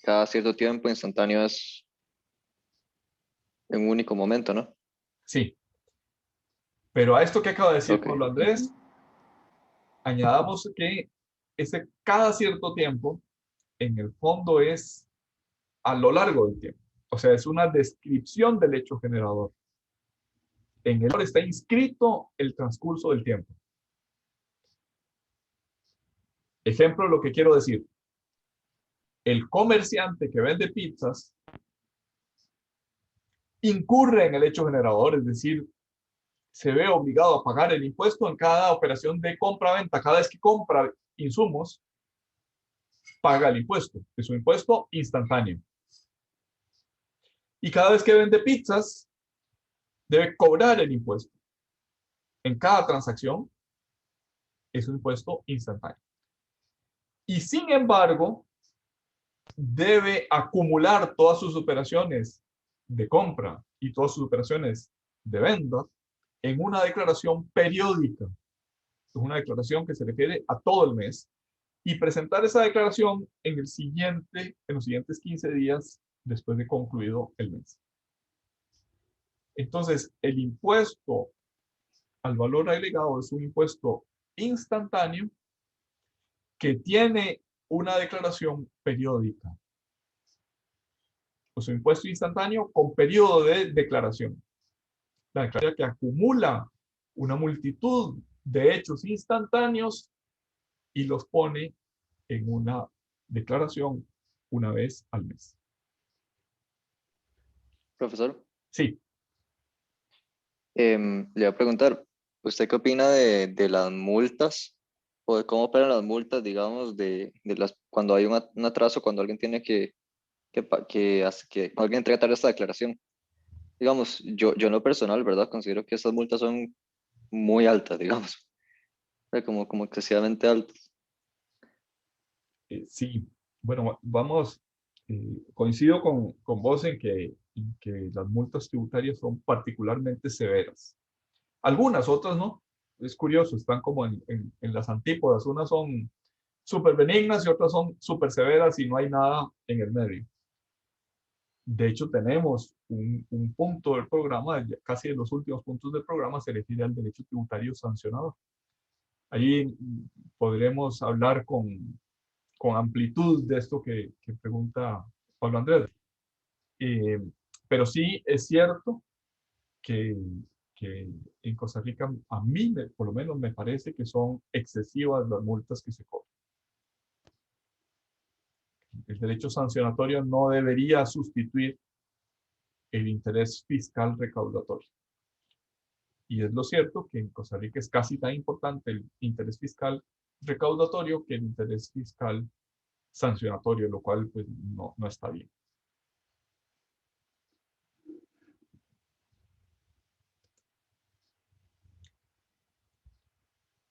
cada cierto tiempo, instantáneo es en un único momento, ¿no? Sí. Pero a esto que acaba de decir Ok. Pablo Andrés, añadamos que ese cada cierto tiempo, en el fondo es a lo largo del tiempo. O sea, es una descripción del hecho generador. En el valor está inscrito el transcurso del tiempo. Ejemplo de lo que quiero decir. El comerciante que vende pizzas incurre en el hecho generador, es decir, se ve obligado a pagar el impuesto en cada operación de compra-venta. Cada vez que compra insumos, paga el impuesto. Es un impuesto instantáneo. Y cada vez que vende pizzas, debe cobrar el impuesto. En cada transacción, es un impuesto instantáneo. Y sin embargo, debe acumular todas sus operaciones de compra y todas sus operaciones de venta en una declaración periódica. Es una declaración que se refiere a todo el mes y presentar esa declaración en los siguientes 15 días después de concluido el mes. Entonces, el impuesto al valor agregado es un impuesto instantáneo que tiene una declaración periódica. O sea, impuesto instantáneo con periodo de declaración. La declaración que acumula una multitud de hechos instantáneos y los pone en una declaración una vez al mes. Profesor, Sí, le voy a preguntar, ¿usted qué opina de las multas o de cómo operan las multas, digamos, cuando hay un atraso, cuando alguien tiene que alguien entrega tarde esta declaración? Digamos, yo en lo personal, ¿verdad? Considero que estas multas son muy altas, digamos, o sea, como excesivamente altas. sí. Bueno, vamos, coincido con vos en que las multas tributarias son particularmente severas. Algunas, otras no. Es curioso, están como en las antípodas. Unas son súper benignas y otras son súper severas y no hay nada en el medio. De hecho, tenemos un punto del programa, casi de los últimos puntos del programa, se refiere al derecho tributario sancionador. Ahí podremos hablar con amplitud de esto que pregunta Pablo Andrés. Eh, pero sí es cierto que, que en Costa Rica, a mí por lo menos me parece que son excesivas las multas que se cobran. El derecho sancionatorio no debería sustituir el interés fiscal recaudatorio. Y es lo cierto que en Costa Rica es casi tan importante el interés fiscal recaudatorio que el interés fiscal sancionatorio, lo cual pues no está bien.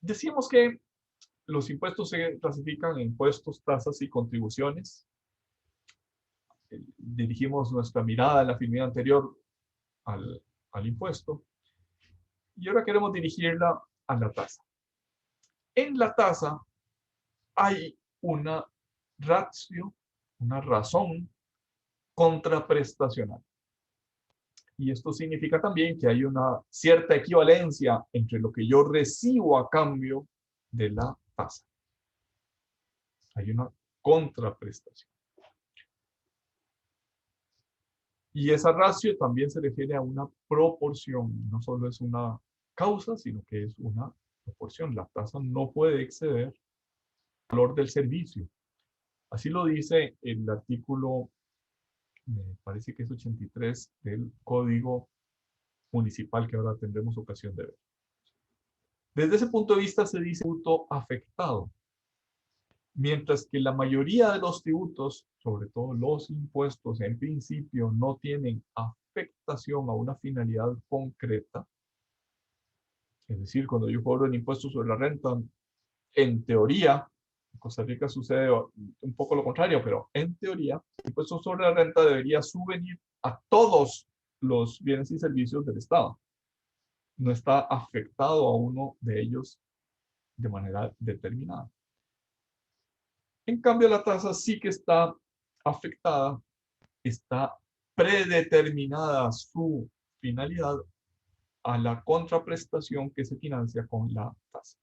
Decíamos que los impuestos se clasifican en impuestos, tasas y contribuciones. Dirigimos nuestra mirada en la actividad anterior al impuesto y ahora queremos dirigirla a la tasa. En la tasa hay una ratio, una razón contraprestacional. Y esto significa también que hay una cierta equivalencia entre lo que yo recibo a cambio de la tasa. Hay una contraprestación. Y esa ratio también se refiere a una proporción. No solo es una causa, sino que es una proporción. La tasa no puede exceder el valor del servicio. Así lo dice el artículo, me parece que es 83 del Código Municipal, que ahora tendremos ocasión de ver. Desde ese punto de vista se dice tributo afectado, mientras que la mayoría de los tributos, sobre todo los impuestos, en principio no tienen afectación a una finalidad concreta. Es decir, cuando yo cobro el impuesto sobre la renta, en teoría, en Costa Rica sucede un poco lo contrario, pero en teoría, el impuesto sobre la renta debería subvenir a todos los bienes y servicios del Estado. No está afectado a uno de ellos de manera determinada. En cambio, la tasa sí que está afectada, está predeterminada su finalidad a la contraprestación que se financia con la tasa.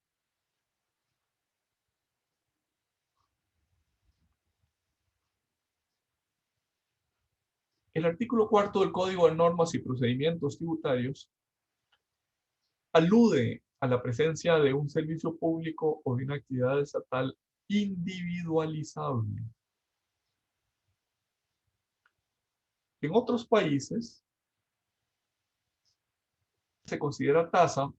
El artículo 4 del Código de Normas y Procedimientos Tributarios alude a la presencia de un servicio público o de una actividad estatal individualizable. En otros países se considera tasa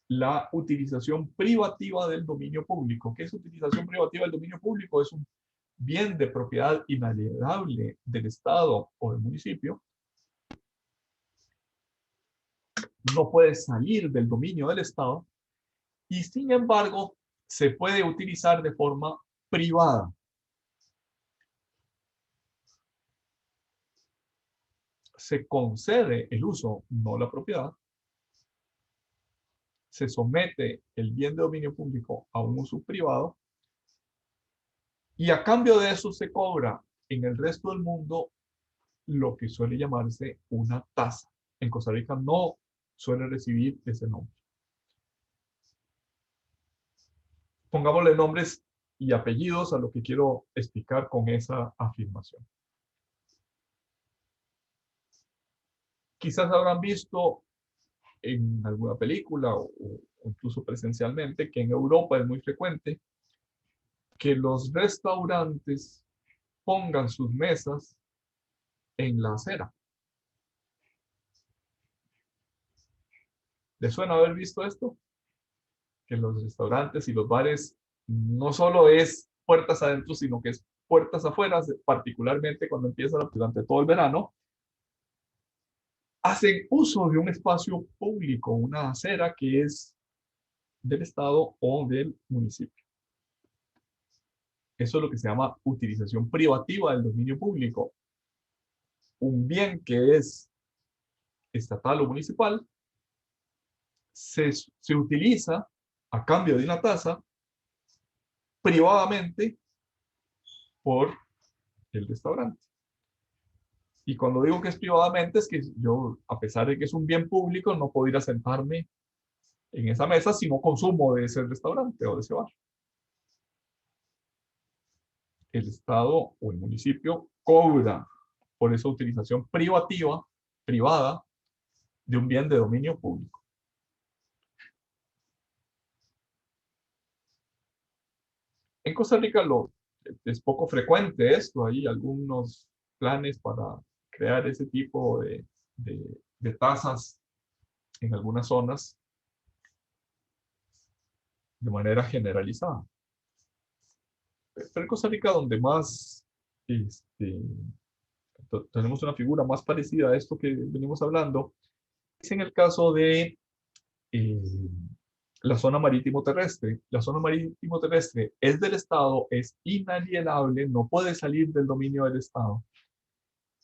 la utilización privativa del dominio público. ¿Qué es utilización privativa del dominio público? Es un bien de propiedad inalienable del Estado o del municipio. No puede salir del dominio del Estado y, sin embargo, se puede utilizar de forma privada. Se concede el uso, no la propiedad. Se somete el bien de dominio público a un uso privado y a cambio de eso se cobra en el resto del mundo lo que suele llamarse una tasa. En Costa Rica no suele recibir ese nombre. Pongámosle nombres y apellidos a lo que quiero explicar con esa afirmación. Quizás habrán visto en alguna película o incluso presencialmente que en Europa es muy frecuente que los restaurantes pongan sus mesas en la acera. ¿Les suena haber visto esto? Que los restaurantes y los bares no solo es puertas adentro, sino que es puertas afuera, particularmente cuando empieza durante todo el verano, hacen uso de un espacio público, una acera que es del Estado o del municipio. Eso es lo que se llama utilización privativa del dominio público. Un bien que es estatal o municipal se utiliza a cambio de una tasa privadamente por el restaurante. Y cuando digo que es privadamente, es que yo, a pesar de que es un bien público, no puedo ir a sentarme en esa mesa si no consumo de ese restaurante o de ese bar. El Estado o el municipio cobra por esa utilización privada, de un bien de dominio público. En Costa Rica es poco frecuente esto. Hay algunos planes para crear ese tipo de tasas en algunas zonas de manera generalizada. Pero en Costa Rica donde más tenemos una figura más parecida a esto que venimos hablando es en el caso de la zona marítimo terrestre. La zona marítimo terrestre es del Estado, es inalienable, no puede salir del dominio del Estado.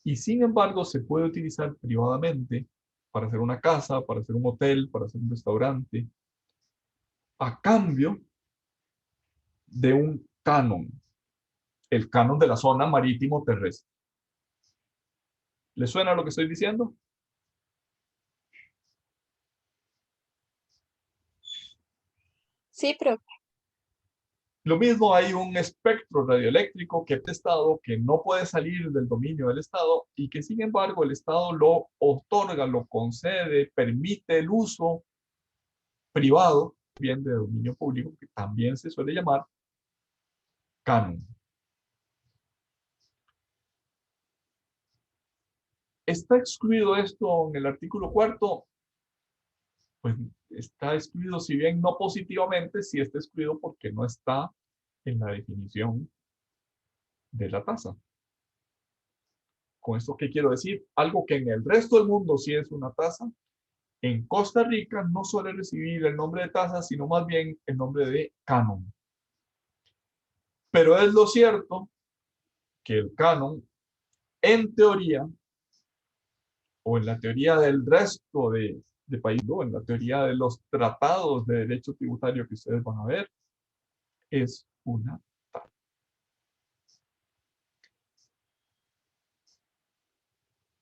Y sin embargo se puede utilizar privadamente para hacer una casa, para hacer un hotel, para hacer un restaurante, a cambio de un canon, el canon de la zona marítimo terrestre. ¿Les suena lo que estoy diciendo? Sí, profe. Lo mismo, hay un espectro radioeléctrico que es Estado, que no puede salir del dominio del Estado y que sin embargo el Estado lo otorga, lo concede, permite el uso privado, bien de dominio público, que también se suele llamar canon. ¿Está excluido esto en el artículo 4? Pues está excluido, si bien no positivamente, sí está excluido porque no está en la definición de la tasa. ¿Con esto qué quiero decir? Algo que en el resto del mundo sí es una tasa, en Costa Rica no suele recibir el nombre de tasa, sino más bien el nombre de canon. Pero es lo cierto que el canon, en teoría, o en la teoría del resto de países, ¿no? En la teoría de los tratados de derecho tributario que ustedes van a ver, es una tasa.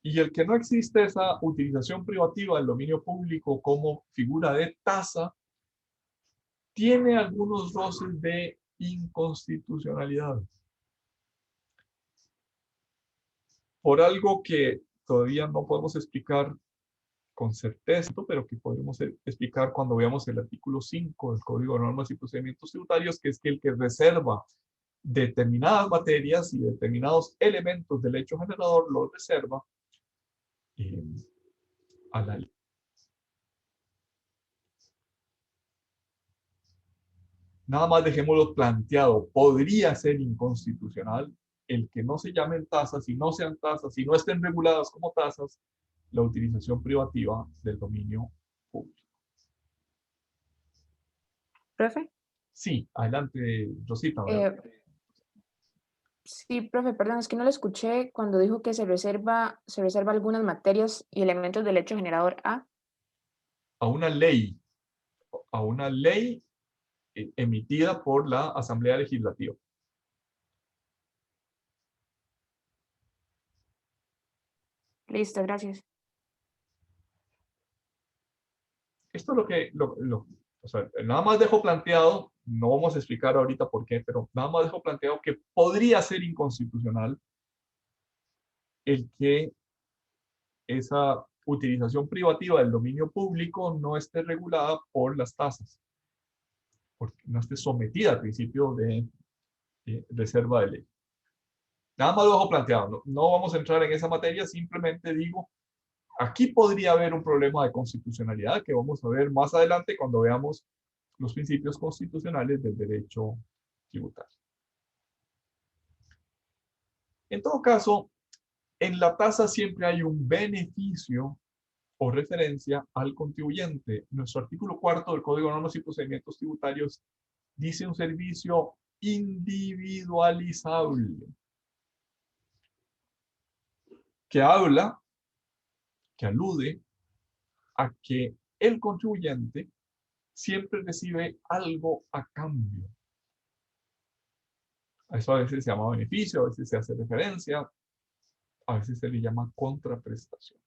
Y el que no existe esa utilización privativa del dominio público como figura de tasa, tiene algunos roces de inconstitucionalidad. Por algo que todavía no podemos explicar con certeza, pero que podemos explicar cuando veamos el artículo 5 del Código de Normas y Procedimientos Tributarios, que es que el que reserva determinadas materias y determinados elementos del hecho generador los reserva a la ley. Nada más dejémoslo planteado. Podría ser inconstitucional el que no se llamen tasas y no sean tasas y no estén reguladas como tasas la utilización privativa del dominio público. ¿Profe? Sí, adelante, Rosita. Sí, profe, perdón, es que no lo escuché cuando dijo que se reserva algunas materias y elementos del hecho generador A. A una ley emitida por la Asamblea Legislativa. Listo, gracias. Esto es lo que, o sea, nada más dejo planteado, no vamos a explicar ahorita por qué, pero nada más dejo planteado que podría ser inconstitucional el que esa utilización privativa del dominio público no esté regulada por las tasas, porque no esté sometida al principio de reserva de ley. Nada más lo dejo planteado, no vamos a entrar en esa materia, simplemente digo, aquí podría haber un problema de constitucionalidad que vamos a ver más adelante cuando veamos los principios constitucionales del derecho tributario. En todo caso, en la tasa siempre hay un beneficio o referencia al contribuyente. Nuestro artículo 4 del Código de Normas y Procedimientos Tributarios dice un servicio individualizable, que alude a que el contribuyente siempre recibe algo a cambio. A eso a veces se llama beneficio, a veces se hace referencia, a veces se le llama contraprestación.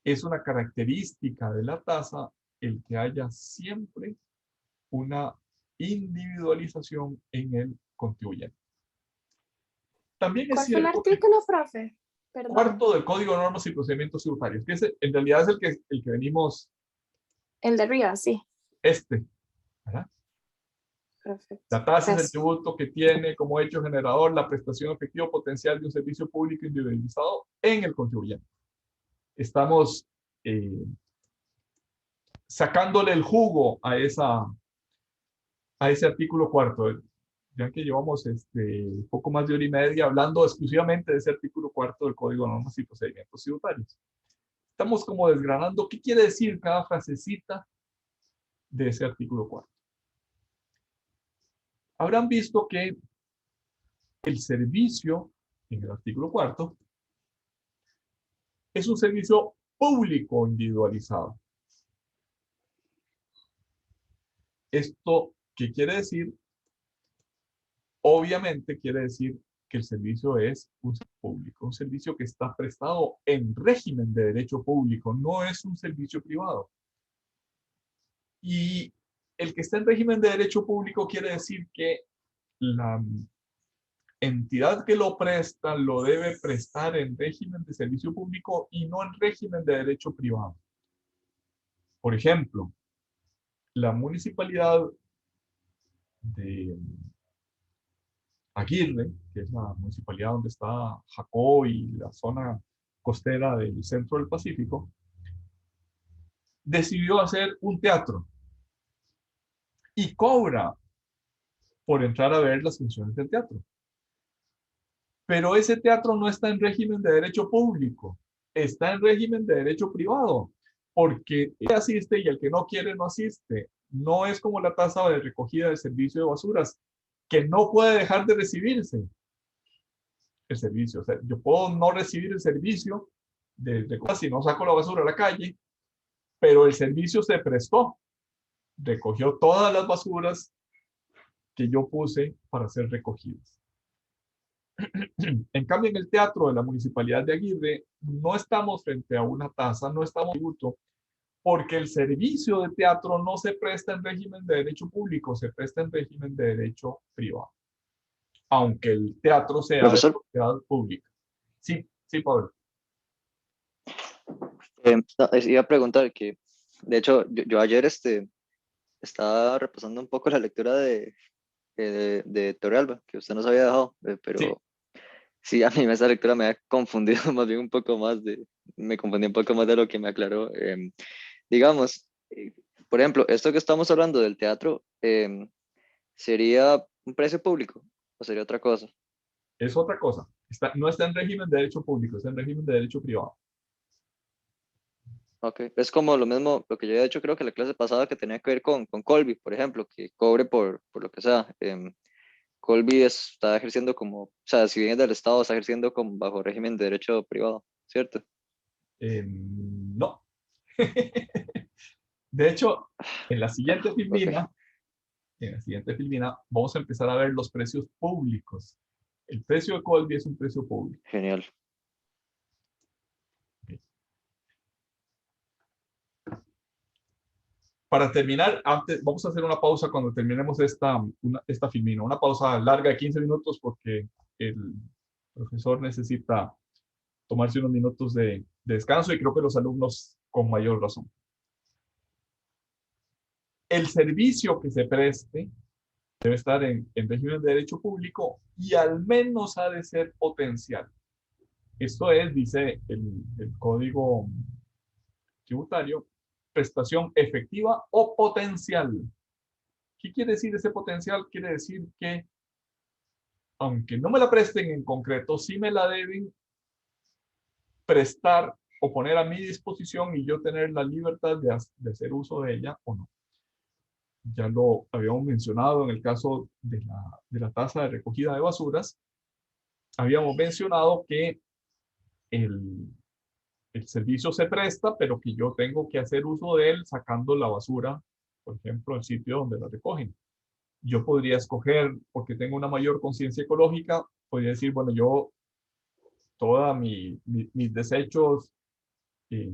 Es una característica de la tasa el que haya siempre una individualización en el contribuyente. También es ¿Cuál fue el cierto que artículo, profe? Perdón. cuarto del Código de Normas y Procedimientos Tributarios, que en realidad es el que venimos, El de arriba, sí. ¿verdad? Perfecto. La tasa es el Gracias. tributo que tiene como hecho generador la prestación efectiva potencial de un servicio público individualizado en el contribuyente. Estamos sacándole el jugo a ese artículo cuarto. Ya que llevamos poco más de hora y media hablando exclusivamente de ese artículo cuarto del Código de Normas y Procedimientos Tributarios. Estamos como desgranando qué quiere decir cada frasecita de ese artículo cuarto. Habrán visto que el servicio en el artículo cuarto es un servicio público individualizado. ¿Esto qué quiere decir? Obviamente quiere decir que el servicio es un servicio público, un servicio que está prestado en régimen de derecho público, no es un servicio privado. Y el que está en régimen de derecho público quiere decir que la entidad que lo presta lo debe prestar en régimen de servicio público y no en régimen de derecho privado. Por ejemplo, la municipalidad de Aguirre, que es la municipalidad donde está Jacó y la zona costera del centro del Pacífico, decidió hacer un teatro y cobra por entrar a ver las funciones del teatro. Pero ese teatro no está en régimen de derecho público, está en régimen de derecho privado, porque el que asiste y el que no quiere no asiste. No es como la tasa de recogida del servicio de basuras, que no puede dejar de recibirse el servicio. O sea, yo puedo no recibir el servicio de recogida si no saco la basura a la calle, pero el servicio se prestó. Recogió todas las basuras que yo puse para ser recogidas. En cambio, en el teatro de la Municipalidad de Aguirre, no estamos frente a una tasa, no estamos en tributo, porque el servicio de teatro no se presta en régimen de derecho público, se presta en régimen de derecho privado. Aunque el teatro sea de Profesor. propiedad pública. Sí, Pablo. No, iba a preguntar que, de hecho, yo ayer estaba repasando un poco la lectura de Torrealba, que usted nos había dejado, pero Sí. sí, a mí esa lectura me ha confundido más bien un poco más me confundí un poco más de lo que me aclaró. Digamos, por ejemplo, esto que estamos hablando del teatro, ¿sería un precio público o sería otra cosa? Es otra cosa. No está en régimen de derecho público, está en régimen de derecho privado. Ok, es como lo mismo, lo que yo había hecho creo que la clase pasada que tenía que ver con Colby, por ejemplo, que cobre por lo que sea. Colby está ejerciendo como, o sea, si bien es del Estado, está ejerciendo como bajo régimen de derecho privado, ¿cierto? No. De hecho, en la siguiente Ok, filmina, vamos a empezar a ver los precios públicos. El precio de Colby es un precio público. genial. Para terminar, antes, vamos a hacer una pausa cuando terminemos esta filmina. Una pausa larga de 15 minutos porque el profesor necesita tomarse unos minutos de descanso y creo que los alumnos con mayor razón. El servicio que se preste debe estar en régimen de derecho público y al menos ha de ser potencial. Esto es, dice el Código Tributario, prestación efectiva o potencial. ¿Qué quiere decir ese potencial? Quiere decir que, aunque no me la presten en concreto, sí me la deben prestar o poner a mi disposición y yo tener la libertad de hacer uso de ella o no. Ya lo habíamos mencionado en el caso de la tasa de recogida de basuras. Habíamos mencionado que el, el servicio se presta, pero que yo tengo que hacer uso de él sacando la basura, por ejemplo, del sitio donde la recogen. Yo podría escoger, porque tengo una mayor conciencia ecológica, podría decir, bueno, yo todos mis desechos eh,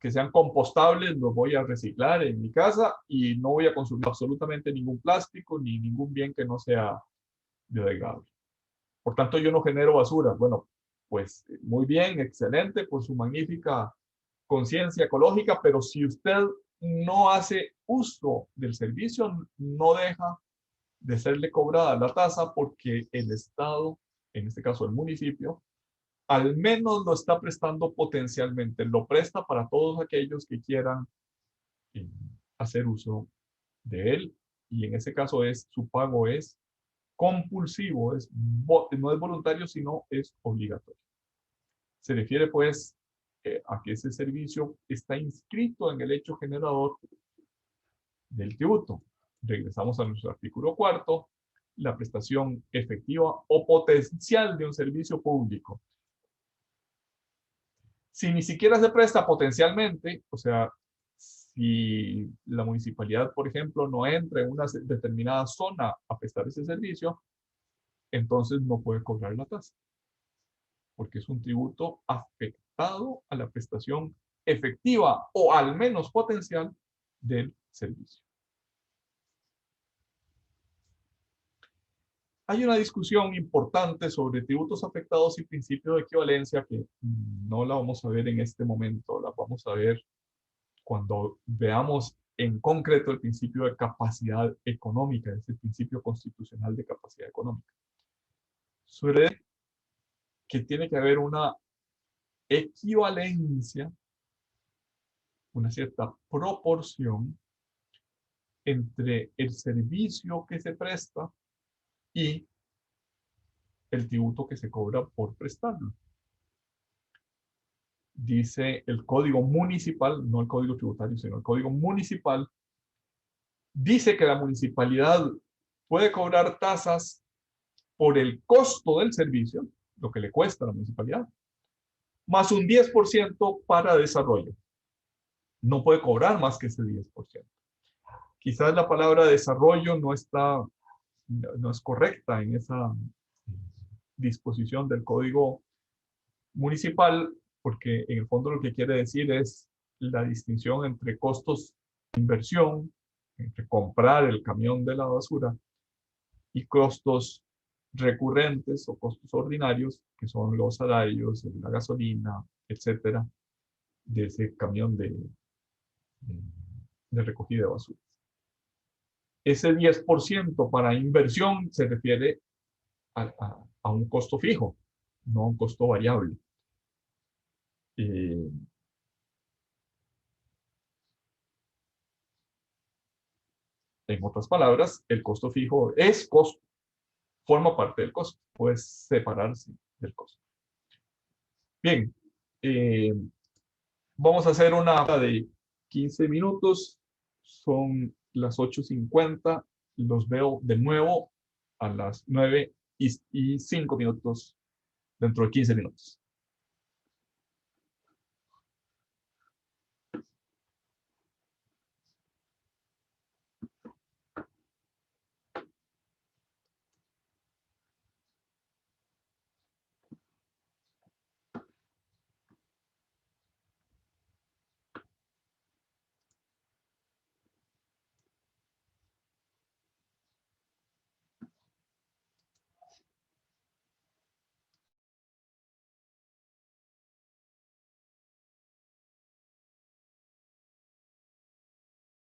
que sean compostables los voy a reciclar en mi casa y no voy a consumir absolutamente ningún plástico ni ningún bien que no sea biodegradable. Por tanto, yo no genero basura. Bueno, pues muy bien, excelente por su magnífica conciencia ecológica, pero si usted no hace uso del servicio, no deja de serle cobrada la tasa porque el Estado, en este caso el municipio, al menos lo está prestando potencialmente, lo presta para todos aquellos que quieran eh, hacer uso de él y en ese caso su pago es compulsivo, no es voluntario, sino es obligatorio. Se refiere pues a que ese servicio está inscrito en el hecho generador del tributo. Regresamos a nuestro artículo 4, la prestación efectiva o potencial de un servicio público. Si ni siquiera se presta potencialmente, o sea, si la municipalidad, por ejemplo, no entra en una determinada zona a prestar ese servicio, entonces no puede cobrar la tasa, porque es un tributo afectado a la prestación efectiva o al menos potencial del servicio. Hay una discusión importante sobre tributos afectados y principio de equivalencia que no la vamos a ver en este momento, la vamos a ver cuando veamos en concreto el principio de capacidad económica, es el principio constitucional de capacidad económica. Suele que tiene que haber una equivalencia, una cierta proporción entre el servicio que se presta y el tributo que se cobra por prestarlo. Dice el Código Municipal, no el Código Tributario, sino el Código Municipal, dice que la municipalidad puede cobrar tasas por el costo del servicio, lo que le cuesta a la municipalidad, más un 10% para desarrollo. No puede cobrar más que ese 10%. Quizás la palabra desarrollo no es correcta en esa disposición del Código Municipal, porque en el fondo lo que quiere decir es la distinción entre costos de inversión, entre comprar el camión de la basura, y costos recurrentes o costos ordinarios, que son los salarios, la gasolina, etcétera, de ese camión de recogida de basura. Ese 10% para inversión se refiere a un costo fijo, no a un costo variable. En otras palabras, el costo fijo es costo, forma parte del costo, puede separarse del costo. Bien, vamos a hacer una de 15 minutos, son las 8:50, los veo de nuevo a las 9:05 dentro de 15 minutos.